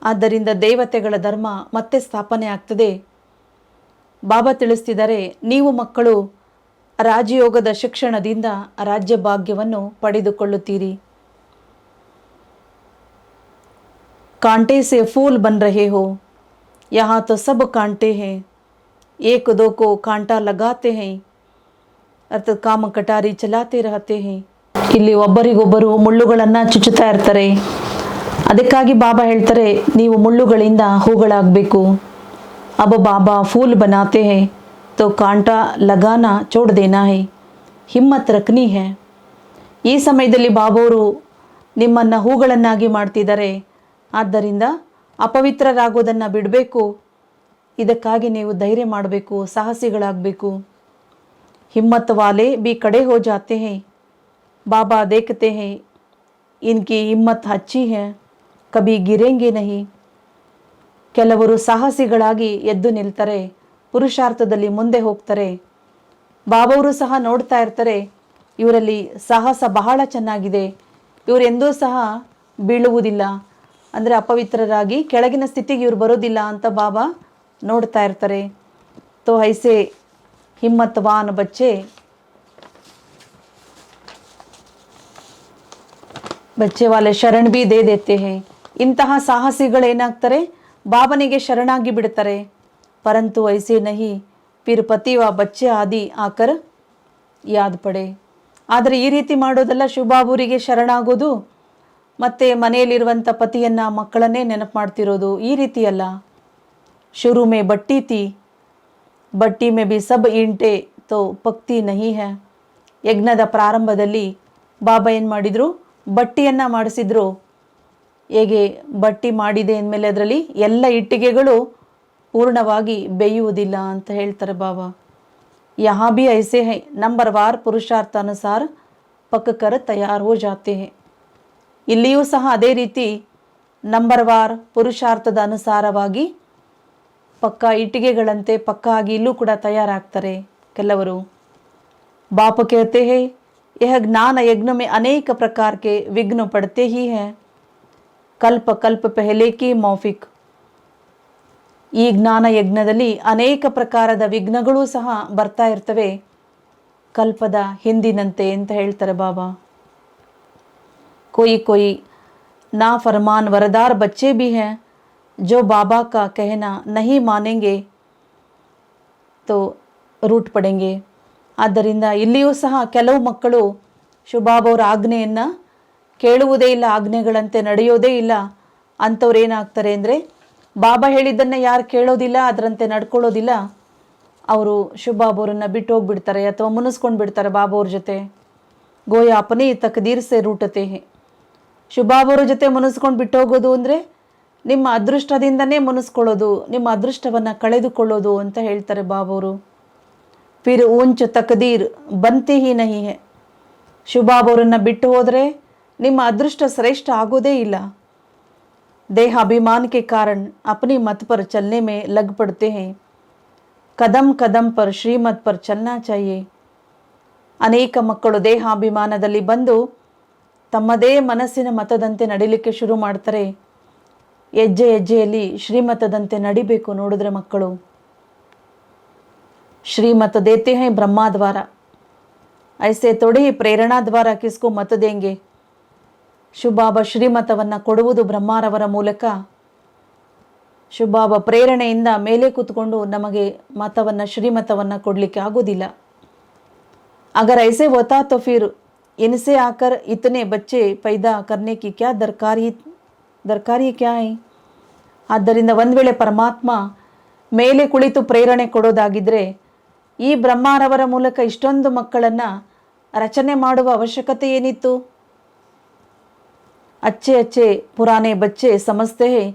ಆದ್ದರಿಂದ ದೇವತೆಗಳ ಧರ್ಮ ಮತ್ತೆ ಸ್ಥಾಪನೆ ಆಗ್ತದೆ. ಬಾಬಾ ತಿಳಿಸ್ತಿದ್ದಾರೆ, ನೀವು ಮಕ್ಕಳು ರಾಜಯೋಗದ ಶಿಕ್ಷಣದಿಂದ ರಾಜ್ಯ ಭಾಗ್ಯವನ್ನು ಪಡೆದುಕೊಳ್ಳುತ್ತೀರಿ. कांटे से फूल बन रहे हो, यहाँ तो सब कांटे हैं, एक दो को कांटा लगाते हैं ಅರ್ಥಾತ್ ಕಾಮ ಕಟಾರಿ ಚಲಾತೆ ರಹತೆ ಹೇ. ಇಲ್ಲಿ ಒಬ್ಬರಿಗೊಬ್ಬರು ಮುಳ್ಳುಗಳನ್ನು ಚುಚ್ಚುತ್ತಾ ಇರ್ತಾರೆ. ಅದಕ್ಕಾಗಿ ಬಾಬಾ ಹೇಳ್ತಾರೆ, ನೀವು ಮುಳ್ಳುಗಳಿಂದ ಹೂಗಳಾಗಬೇಕು. अब बाबा फूल बनाते हैं तो कांटा लगाना छोड़ देना है, ಹಿಮ್ಮತ್ ರಖನಿ है. ಈ ಸಮಯದಲ್ಲಿ ಬಾಬಾವರು ನಿಮ್ಮನ್ನು ಹೂಗಳನ್ನಾಗಿ ಮಾಡ್ತಿದ್ದಾರೆ. ಆದ್ದರಿಂದ ಅಪವಿತ್ರರಾಗೋದನ್ನು ಬಿಡಬೇಕು. ಇದಕ್ಕಾಗಿ ನೀವು ಧೈರ್ಯ ಮಾಡಬೇಕು, ಸಾಹಸಿಗಳಾಗಬೇಕು. हिम्मत वाले भी खड़े हो जाते हैं. बाबा देखते हैं इनकी हिम्मत अच्छी है, कभी गिरेंगे नहीं. ಕೆಲವರು ಸಾಹಸಿಗಳಾಗಿ ಎದ್ದು ನಿಲ್ತಾರೆ, ಪುರುಷಾರ್ಥದಲ್ಲಿ ಮುಂದೆ ಹೋಗ್ತಾರೆ. ಬಾಬಾವರು ಸಹ ನೋಡ್ತಾ ಇರ್ತಾರೆ, ಇವರಲ್ಲಿ ಸಾಹಸ ಬಹಳ ಚೆನ್ನಾಗಿದೆ, ಇವರು ಎಂದೂ ಸಹ ಬೀಳುವುದಿಲ್ಲ, ಅಂದರೆ ಅಪವಿತ್ರರಾಗಿ ಕೆಳಗಿನ ಸ್ಥಿತಿಗೆ ಇವರು ಬರೋದಿಲ್ಲ ಅಂತ ಬಾಬಾ ನೋಡ್ತಾ ಇರ್ತಾರೆ. ತೋ ಐಸೆ ಹಿಮ್ಮತ್ವಾನ್ ಬಚ್ಚೆ ವಾಲೆ ಶರಣ್ ಬಿ ದೇ ದೇತೆ ಹೇ. ಇಂತಹ ಸಾಹಸಿಗಳೇನಾಗ್ತಾರೆ, ಬಾಬನಿಗೆ ಶರಣಾಗಿ ಬಿಡ್ತಾರೆ. ಪರಂತು ಐಸೆ ನಹಿ ಫಿರ್ ಪತಿ ವ ಬಚ್ಚೆ ಆದಿ ಆಕರ್ ಯಾದ್ ಪಡೆ. ಆದರೆ ಈ ರೀತಿ ಮಾಡೋದಲ್ಲ, ಶಿವಬಾಬುರಿಗೆ ಶರಣಾಗೋದು ಮತ್ತು ಮನೆಯಲ್ಲಿರುವಂಥ ಪತಿಯನ್ನು ಮಕ್ಕಳನ್ನೇ ನೆನಪು ಮಾಡ್ತಿರೋದು, ಈ ರೀತಿಯಲ್ಲ. ಶುರು ಮೇ ಬಟ್ಟಿ ತಿ, ಬಟ್ಟಿ ಮೇ ಬಿ ಸಬ್ ಇಂಟೆ ತೋ ಪಕ್ತಿ ನಹಿ ಹೈ. ಯಜ್ಞದ ಪ್ರಾರಂಭದಲ್ಲಿ ಬಾಬಾ ಏನು ಮಾಡಿದರು, ಬಟ್ಟಿಯನ್ನು ಮಾಡಿಸಿದ್ರು. ಹೇಗೆ ಬಟ್ಟಿ ಮಾಡಿದೆ ಅಂದಮೇಲೆ ಅದರಲ್ಲಿ ಎಲ್ಲ ಇಟ್ಟಿಗೆಗಳು ಪೂರ್ಣವಾಗಿ ಬೇಯುವುದಿಲ್ಲ ಅಂತ ಹೇಳ್ತಾರೆ ಬಾಬಾ. ಯಹಾ ಭಿ ಐಸೆ ಹೈ, ನಂಬರ್ ವಾರ್ ಪುರುಷಾರ್ಥ ಅನುಸಾರ ಪಕ್ ಕರ್ ತಯಾರ್ ಹೋ ಜಾತೆ ಹೈ. ಇಲ್ಲಿಯೂ ಸಹ ಅದೇ ರೀತಿ ನಂಬರ್ ವಾರ್ ಪುರುಷಾರ್ಥದ ಅನುಸಾರವಾಗಿ ಪಕ್ಕ ಇಟ್ಟಿಗೆಗಳಂತೆ ಪಕ್ಕ ಆಗಿ ಇಲ್ಲೂ ಕೂಡ ತಯಾರಾಗ್ತಾರೆ ಕೆಲವರು. बाप कहते हैं यह ज्ञान यज्ञ में अनेक प्रकार के विघ्न पड़ते ही हैं, कल्प कल्प पहले की मौफिक. ಈ ಜ್ಞಾನ ಯಜ್ಞದಲ್ಲಿ ಅನೇಕ ಪ್ರಕಾರದ ವಿಘ್ನಗಳು ಸಹ ಬರ್ತಾ ಇರ್ತವೆ, ಕಲ್ಪದ ಹಿಂದಿನಂತೆ ಅಂತ ಹೇಳ್ತಾರೆ ಬಾಬಾ. कोई कोई ना फरमान वरदार बच्चे भी हैं जो बाबा का कहना नहीं मानेंगे तो ರೂಟ್ ಪಡೆಂಗೆ. ಆದ್ದರಿಂದ ಇಲ್ಲಿಯೂ ಸಹ ಕೆಲವು ಮಕ್ಕಳು ಶಿವಬಾಬಾವರ ಆಜ್ಞೆಯನ್ನು ಕೇಳುವುದೇ ಇಲ್ಲ, ಆಜ್ಞೆಗಳಂತೆ ನಡೆಯೋದೇ ಇಲ್ಲ. ಅಂಥವ್ರು ಏನಾಗ್ತಾರೆ ಅಂದರೆ, ಬಾಬಾ ಹೇಳಿದ್ದನ್ನು ಯಾರು ಕೇಳೋದಿಲ್ಲ, ಅದರಂತೆ ನಡ್ಕೊಳ್ಳೋದಿಲ್ಲ, ಅವರು ಶಿವಬಾಬಾವರನ್ನು ಬಿಟ್ಟು ಹೋಗ್ಬಿಡ್ತಾರೆ ಅಥವಾ ಮುನಿಸ್ಕೊಂಡು ಬಿಡ್ತಾರೆ ಬಾಬಾವ್ರ ಜೊತೆ. ಗೋಯ ಅಪನಿ ತಕದೀರ್ ಸೆ ರೂಟತೆ ಹೇ. ಶಿವಬಾಬಾವ್ರ ಜೊತೆ ಮುನಿಸ್ಕೊಂಡು ಬಿಟ್ಟು ಹೋಗೋದು ಅಂದರೆ ನಿಮ್ಮ ಅದೃಷ್ಟದಿಂದನೇ ಮುನಿಸ್ಕೊಳ್ಳೋದು, ನಿಮ್ಮ ಅದೃಷ್ಟವನ್ನು ಕಳೆದುಕೊಳ್ಳೋದು ಅಂತ ಹೇಳ್ತಾರೆ ಬಾಬಾವರು. ಫಿರ್ ಊಂಚ್ ತಕದೀರ್ ಬಂತೆ ಹಿ ನಹಿ ಹೈ. ಶಿವಬಾಬಾವರನ್ನು ಬಿಟ್ಟು ಹೋದರೆ ನಿಮ್ಮ ಅದೃಷ್ಟ ಶ್ರೇಷ್ಠ ಆಗೋದೇ ಇಲ್ಲ. ದೇಹ ಅಭಿಮಾನ के कारण अपनी मत पर चलने में लग पड़ते हैं, कदम कदम पर श्रीमत पर चलना चाहिए. ಅನೇಕ ಮಕ್ಕಳು ದೇಹಾಭಿಮಾನದಲ್ಲಿ ಬಂದು ತಮ್ಮದೇ ಮನಸ್ಸಿನ ಮತದಂತೆ ನಡಿಲಿಕ್ಕೆ ಶುರು ಮಾಡ್ತಾರೆ. ಹೆಜ್ಜೆ ಹೆಜ್ಜೆಯಲ್ಲಿ ಶ್ರೀಮತದಂತೆ ನಡಿಬೇಕು. ನೋಡಿದ್ರೆ ಮಕ್ಕಳು श्रीमत देते हैं ब्रह्मा द्वारा, ऐसे थोड़ी ही प्रेरणा द्वारा किसको मत देंगे. ಶಿವಬಾಬಾ ಶ್ರೀಮತವನ್ನು ಕೊಡುವುದು ಬ್ರಹ್ಮಾರವರ ಮೂಲಕ. ಶಿವಬಾಬಾ ಪ್ರೇರಣೆಯಿಂದ ಮೇಲೆ ಕೂತ್ಕೊಂಡು ನಮಗೆ ಮತವನ್ನು ಶ್ರೀಮತವನ್ನು ಕೊಡಲಿಕ್ಕೆ ಆಗೋದಿಲ್ಲ. अगर ऐसे होता तो फिर इनसे आकर इतने बच्चे पैदा करने की क्या दरकारी क्या है. ಆದ್ದರಿಂದ ಒಂದು ವೇಳೆ ಪರಮಾತ್ಮ ಮೇಲೆ ಕುಳಿತು ಪ್ರೇರಣೆ ಕೊಡೋದಾಗಿದ್ದರೆ ಈ ಬ್ರಹ್ಮಾರವರ ಮೂಲಕ ಇಷ್ಟೊಂದು ಮಕ್ಕಳನ್ನು ರಚನೆ ಮಾಡುವ ಅವಶ್ಯಕತೆ ಏನಿತ್ತು. अच्छे अच्छे पुराने बच्चे समझते हैं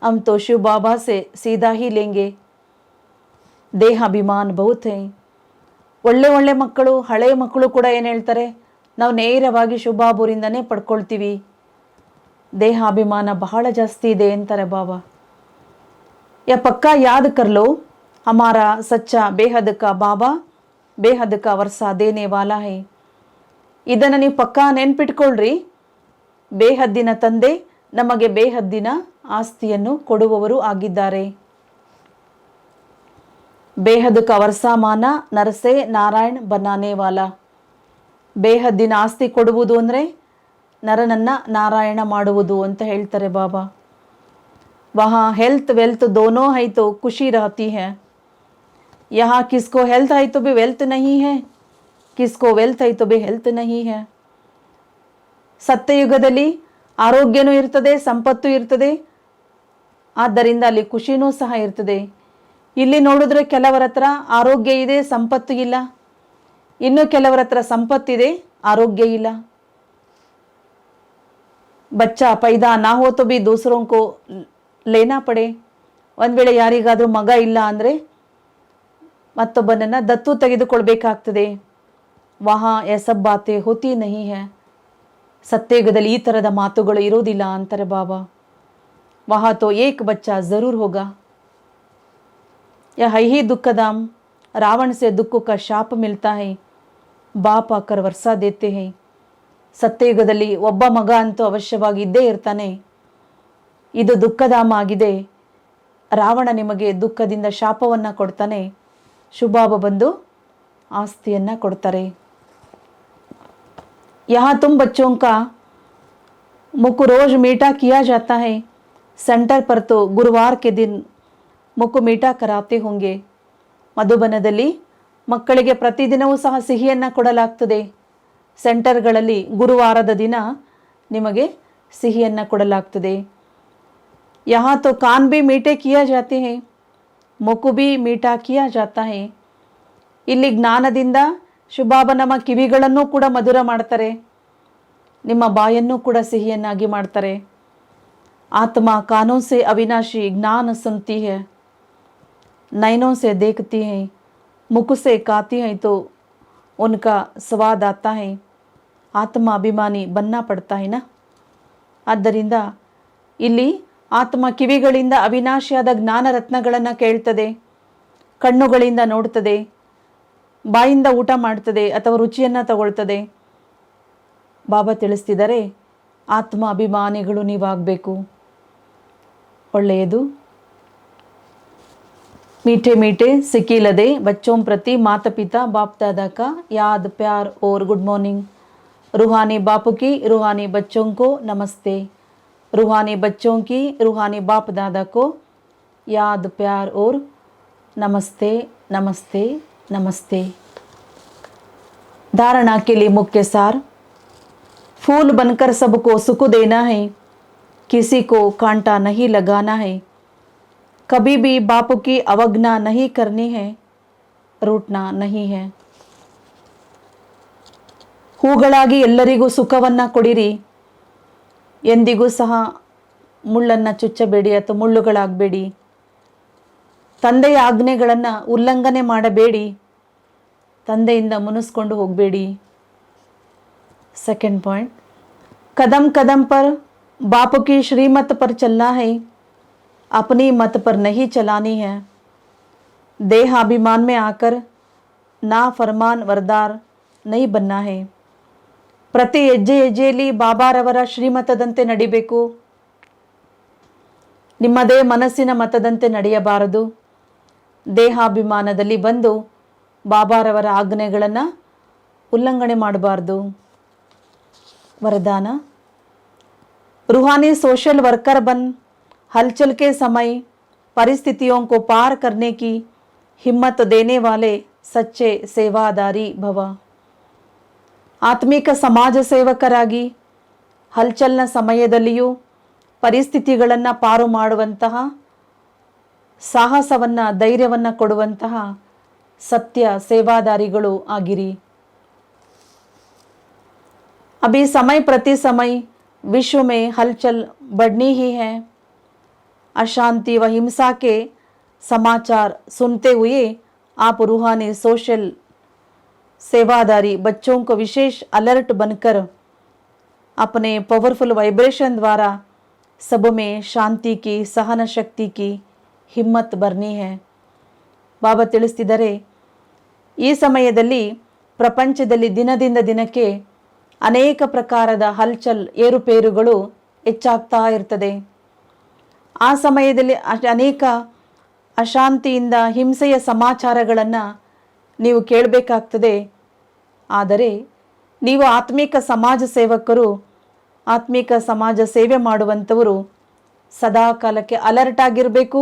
हम तो शिव बाबा से सीधा ही लेंगे, ದೇಹಾಭಿಮಾನ ಬಹುತ್ ಹೈ. ಒಳ್ಳೆ ಒಳ್ಳೆ ಮಕ್ಕಳು, ಹಳೆಯ ಮಕ್ಕಳು ಕೂಡ ಏನು ಹೇಳ್ತಾರೆ, ನಾವು ನೇರವಾಗಿ ಶಿವಬಾಬುರಿಂದನೇ ಪಡ್ಕೊಳ್ತೀವಿ, ದೇಹಾಭಿಮಾನ ಬಹಳ ಜಾಸ್ತಿ ಇದೆ ಅಂತಾರೆ ಬಾಬಾ. ಯಾ ಪಕ್ಕಾ ಯಾದ್ ಕರ್ ಲೋ, ಹಮಾರಾ ಸಚ್ಚಾ ಬೇಹದ್ ಕಾ ಬಾಬಾ ಬೇಹದ್ ಕಾ ವರ್ಸಾ ದೇನೆ ವಾಲಾ ಹೈ. ಇದನ್ನು ನೀವು ಪಕ್ಕಾ ನೆನ್ಪಿಟ್ಕೊಳ್ರಿ. ಬೇಹದ್ದಿನ ತಂದೆ ನಮಗೆ ಬೇಹದ್ದಿನ ಆಸ್ತಿಯನ್ನು ಕೊಡುವವರು ಆಗಿದ್ದಾರೆ. ಬೇಹದ್ ಕಾ ವರ್ಸಾ ಮಾನ ನರಸೆ ನಾರಾಯಣ್ ಬನಾನೆ ವಾಲಾ. ಬೇಹದ್ದಿನ ಆಸ್ತಿ ಕೊಡುವುದು ಅಂದರೆ ನರನನ್ನ ನಾರಾಯಣ ಮಾಡುವುದು ಅಂತ ಹೇಳ್ತಾರೆ ಬಾಬಾ. ವಹಾ ಹೆಲ್ತ್ ವೆಲ್ತ್ ದೋನೋ ಹೈ ತೋ ಖುಷಿ ರಹತಿ ಹೈ. यहाँ किसको हेल्थ है तो भी वेल्थ नहीं है, किसको ವೆಲ್ತ್ है तो भी ಹೆಲ್ತ್ नहीं है. ಸತ್ಯಯುಗದಲ್ಲಿ ಆರೋಗ್ಯನೂ ಇರ್ತದೆ, ಸಂಪತ್ತು ಇರ್ತದೆ, ಆದ್ದರಿಂದ ಅಲ್ಲಿ ಖುಷಿನೂ ಸಹ ಇರ್ತದೆ. ಇಲ್ಲಿ ನೋಡಿದ್ರೆ ಕೆಲವರ ಹತ್ರ ಆರೋಗ್ಯ ಇದೆ, ಸಂಪತ್ತು ಇಲ್ಲ. ಇನ್ನು ಕೆಲವರ ಹತ್ರ ಸಂಪತ್ತಿದೆ, ಆರೋಗ್ಯ ಇಲ್ಲ. ಬಚ್ಚಾ ಪೈದಾ ನಾ ಹೋ ತೋ ಬಿ ದೂಸರೋं को लेना पड़े. ಒಂದು ವೇಳೆ ಯಾರಿಗಾದರೂ ಮಗ ಇಲ್ಲ ಅಂದರೆ ಮತ್ತೊಬ್ಬನನ್ನು ದತ್ತು ತೆಗೆದುಕೊಳ್ಬೇಕಾಗ್ತದೆ. ವಹಾ ಯಹ ಸಬ್ ಬಾತೆ ಹೋತಿ ನಹಿ ಹೈ. ಸತ್ಯಯುಗದಲ್ಲಿ ಈ ಥರದ ಮಾತುಗಳು ಇರೋದಿಲ್ಲ ಅಂತಾರೆ ಬಾಬಾ. ವಹಾ ತೋ ಏಕ್ ಬಚ್ಚಾ ಜರೂರ್ ಹೋಗಾ. ಯಹ ಹಿ ದುಃಖಧಾಮ್. ರಾವಣ ಸೆ ದುಃಖ ಕಾ ಶಾಪ ಮಿಲ್ತಾ ಹೈ, ಬಾಪ್ ಆಕರ್ ವರ್ಸಾ ದೇತೆ ಹೈ. ಸತ್ಯಯುಗದಲ್ಲಿ ಒಬ್ಬ ಮಗ ಅಂತೂ ಅವಶ್ಯವಾಗಿ ಇದ್ದೇ ಇರ್ತಾನೆ. ಇದು ದುಃಖಧಾಮ ಆಗಿದೆ. ರಾವಣ ನಿಮಗೆ ದುಃಖದಿಂದ ಶಾಪವನ್ನು ಕೊಡ್ತಾನೆ. ಶುಭಾಬ ಬಂದು ಆಸ್ತಿಯನ್ನು ಕೊಡ್ತಾರೆ. यहाँ तुम बच्चों का मुख रोज मीठा किया जाता है. सेंटर पर तो गुरुवार के दिन ಮುಖ ಮೀಠಾ ಕರಾತೆ ಹೋಂಗೆ. ಮಧುಬನದಲ್ಲಿ ಮಕ್ಕಳಿಗೆ ಪ್ರತಿದಿನವೂ ಸಹ ಸಿಹಿಯನ್ನು ಕೊಡಲಾಗ್ತದೆ. ಸೆಂಟರ್ಗಳಲ್ಲಿ ಗುರುವಾರದ ದಿನ ನಿಮಗೆ ಸಿಹಿಯನ್ನು ಕೊಡಲಾಗ್ತದೆ. यहाँ तो कान भी मीठे किया जाते हैं, ಮುಖ भी मीठा किया जाता है. ಇಲ್ಲಿ ಜ್ಞಾನದಿಂದ ಶುಭಾಬ ನಮ್ಮ ಕಿವಿಗಳನ್ನು ಕೂಡ ಮಧುರ ಮಾಡ್ತಾರೆ, ನಿಮ್ಮ ಬಾಯನ್ನು ಕೂಡ ಸಿಹಿಯನ್ನಾಗಿ ಮಾಡ್ತಾರೆ. ಆತ್ಮ ಕಾನೋ ಸೆ ಅವಿನಾಶಿ ಜ್ಞಾನ ಸುನ್ತಿ ಹೈ, ನೈನೋ ಸೆ ದೇಖ್ತಿ ಹೈ, ಮುಖ ಸೆ ಕಾತಿ ಹೈ ತೋ ಉನ್ಕಾ ಸ್ವಾದ್ ಆತಾ ಹೈ. ಆತ್ಮ ಅಭಿಮಾನಿ ಬನ್ನ ಪಡ್ತಾ ಹೈನಾ. ಆದ್ದರಿಂದ ಇಲ್ಲಿ ಆತ್ಮ ಕಿವಿಗಳಿಂದ ಅವಿನಾಶಿಯಾದ ಜ್ಞಾನ ರತ್ನಗಳನ್ನು ಕೇಳ್ತದೆ, ಕಣ್ಣುಗಳಿಂದ ನೋಡ್ತದೆ, ಬಾಯಿಂದ ಊಟ ಮಾಡ್ತದೆ ಅಥವಾ ರುಚಿಯನ್ನು ತಗೊಳ್ತದೆ. ಬಾಬಾ ತಿಳಿಸ್ತಿದ್ದಾರೆ, ಆತ್ಮ ಅಭಿಮಾನಿಗಳು ನೀವಾಗಬೇಕು. ಒಳ್ಳೆಯದು. मीठे मीठे सिकीलदे बच्चों प्रति माता पिता बाप दादा का याद प्यार और गुड मॉर्निंग. रूहानी बापू की रूहानी बच्चों को नमस्ते. रूहानी बच्चों की रूहानी बाप दादा को याद प्यार और नमस्ते नमस्ते नमस्ते. धारणा के लिए मुख्य सार. फूल बनकर सबको सुख देना है, किसी को कांटा नहीं लगाना है, कभी भी बापू की अवज्ञा नहीं करनी है, रूठना नहीं है. ಹೂಗಳಾಗಿ ಎಲ್ಲರಿಗೂ ಸುಖವನ್ನು ಕೊಡಿರಿ, ಎಂದಿಗೂ ಸಹ ಮುಳ್ಳನ್ನು ಚುಚ್ಚಬೇಡಿ ಅಥವಾ ಮುಳ್ಳುಗಳಾಗಬೇಡಿ. ತಂದೆಯ ಆಜ್ಞೆಗಳನ್ನು ಉಲ್ಲಂಘನೆ ಮಾಡಬೇಡಿ, ತಂದೆಯಿಂದ ಮುನಿಸ್ಕೊಂಡು ಹೋಗಬೇಡಿ. सेकंड पॉइंट, कदम कदम पर बाप की श्रीमत पर चलना है, अपनी मत पर नहीं चलानी है. देहाभिमान में आकर ना फरमान वरदार नहीं बनना है. ಪ್ರತಿ ಹೆಜ್ಜೆ ಹೆಜ್ಜೆಯಲ್ಲಿ ಬಾಬಾರವರ ಶ್ರೀಮತದಂತೆ ನಡಿಬೇಕು. ನಿಮ್ಮದೇ ಮನಸ್ಸಿನ ಮತದಂತೆ ನಡೆಯಬಾರದು. ದೇಹಾಭಿಮಾನದಲ್ಲಿ ಬಂದು ಬಾಬಾರವರ ಆಜ್ಞೆಗಳನ್ನು ಉಲ್ಲಂಘನೆ ಮಾಡಬಾರ್ದು. वरदान, रूहानी सोशल वर्कर बन हलचल के समय परिस्थितियों को पार करने की हिम्मत देने वाले सच्चे सेवादारी भव. ಆತ್ಮಿಕ ಸಮಾಜ ಸೇವಕರಾಗಿ ಹಲ್ಚಲ್ನ ಸಮಯದಲ್ಲಿಯೂ ಪರಿಸ್ಥಿತಿಗಳನ್ನು ಪಾರು ಮಾಡುವಂತಹ ಸಾಹಸವನ್ನು ಧೈರ್ಯವನ್ನು ಕೊಡುವಂತಹ ಸತ್ಯ ಸೇವಾದಾರಿಗಳು ಆಗಿರಿ. अभी समय प्रति समय विश्व में हलचल बढ़नी ही है. अशांति व हिंसा के समाचार सुनते हुए आप रूहानी सोशल सेवादारी बच्चों को विशेष अलर्ट बनकर अपने पावरफुल वाइब्रेशन द्वारा सब में शांति की, सहन शक्ति की हिम्मत भरनी है. ಬಾಬಾ ತಿಳಿಸ್ತಿದ್ದಾರೆ, ಈ ಸಮಯದಲ್ಲಿ ಪ್ರಪಂಚದಲ್ಲಿ ದಿನದಿಂದ ದಿನಕ್ಕೆ ಅನೇಕ ಪ್ರಕಾರದ ಹಲ್ಚಲ್ ಏರುಪೇರುಗಳು ಹೆಚ್ಚಾಗ್ತಾ ಇರ್ತದೆ. ಆ ಸಮಯದಲ್ಲಿ ಅನೇಕ ಅಶಾಂತಿಯಿಂದ ಹಿಂಸೆಯ ಸಮಾಚಾರಗಳನ್ನು ನೀವು ಕೇಳಬೇಕಾಗ್ತದೆ. ಆದರೆ ನೀವು ಆತ್ಮಿಕ ಸಮಾಜ ಸೇವಕರು, ಆತ್ಮಿಕ ಸಮಾಜ ಸೇವೆ ಮಾಡುವಂಥವರು ಸದಾ ಕಾಲಕ್ಕೆ ಅಲರ್ಟ್ ಆಗಿರಬೇಕು.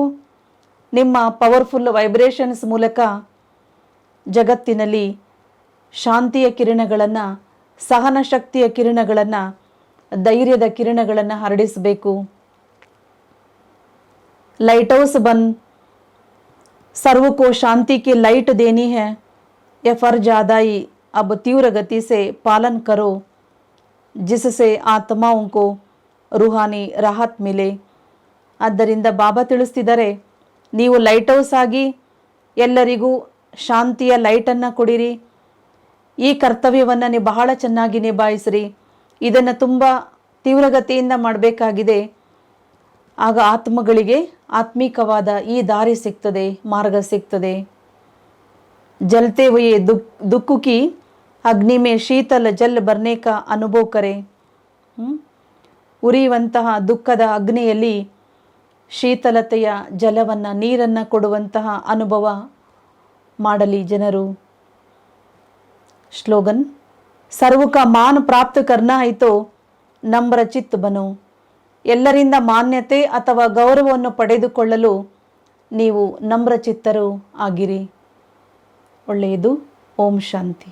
ನಿಮ್ಮ ಪವರ್ಫುಲ್ ವೈಬ್ರೇಷನ್ಸ್ ಮೂಲಕ ಜಗತ್ತಿನಲ್ಲಿ ಶಾಂತಿಯ ಕಿರಣಗಳನ್ನು, ಸಹನ ಶಕ್ತಿಯ ಕಿರಣಗಳನ್ನು, ಧೈರ್ಯದ ಕಿರಣಗಳನ್ನು ಹರಡಿಸಬೇಕು. लाइट हाउस बन सर्व को शांति की लाइट देनी है, यह फर्ज अदाई अब तीव्र गति से पालन करो, जिससे आत्माओं को रूहानी राहत मिले. ಆದ್ದರಿಂದ ಬಾಬಾ ತಿಳಿಸ್ತಿದ್ದಾರೆ, ನೀವು ಲೈಟ್ ಹೌಸ್ ಆಗಿ ಎಲ್ಲರಿಗೂ ಶಾಂತಿಯ ಲೈಟನ್ನು ಕೊಡಿರಿ. ಈ ಕರ್ತವ್ಯವನ್ನು ನೀವು ಬಹಳ ಚೆನ್ನಾಗಿ ನಿಭಾಯಿಸಿರಿ. ಇದನ್ನು ತುಂಬ ತೀವ್ರಗತಿಯಿಂದ ಮಾಡಬೇಕಾಗಿದೆ. ಆಗ ಆತ್ಮಗಳಿಗೆ ಆತ್ಮಿಕವಾದ ಈ ದಾರಿ ಸಿಗ್ತದೆ, ಮಾರ್ಗ ಸಿಗ್ತದೆ. ಜಲ್ತೆ ಹುಯೇ दुख की अग्नि में शीतल जल भरने का अनुभव करे. ಉರಿಯುವಂತಹ ದುಃಖದ ಅಗ್ನಿಯಲ್ಲಿ ಶೀತಲತೆಯ ಜಲವನ್ನು, ನೀರನ್ನು ಕೊಡುವಂತಹ ಅನುಭವ ಮಾಡಲಿ ಜನರು. ಸ್ಲೋಗನ್, ಸರ್ವ ಕಾ ಮಾನ್ ಪ್ರಾಪ್ತ ಕರ್ನಾ ಹೈ ತೋ ನಮ್ರ ಚಿತ್ ಬನೋ. ಎಲ್ಲರಿಂದ ಮಾನ್ಯತೆ ಅಥವಾ ಗೌರವವನ್ನು ಪಡೆದುಕೊಳ್ಳಲು ನೀವು ನಮ್ರಚಿತ್ತರು ಆಗಿರಿ. ಒಳ್ಳೆಯದು. ಓಂ ಶಾಂತಿ.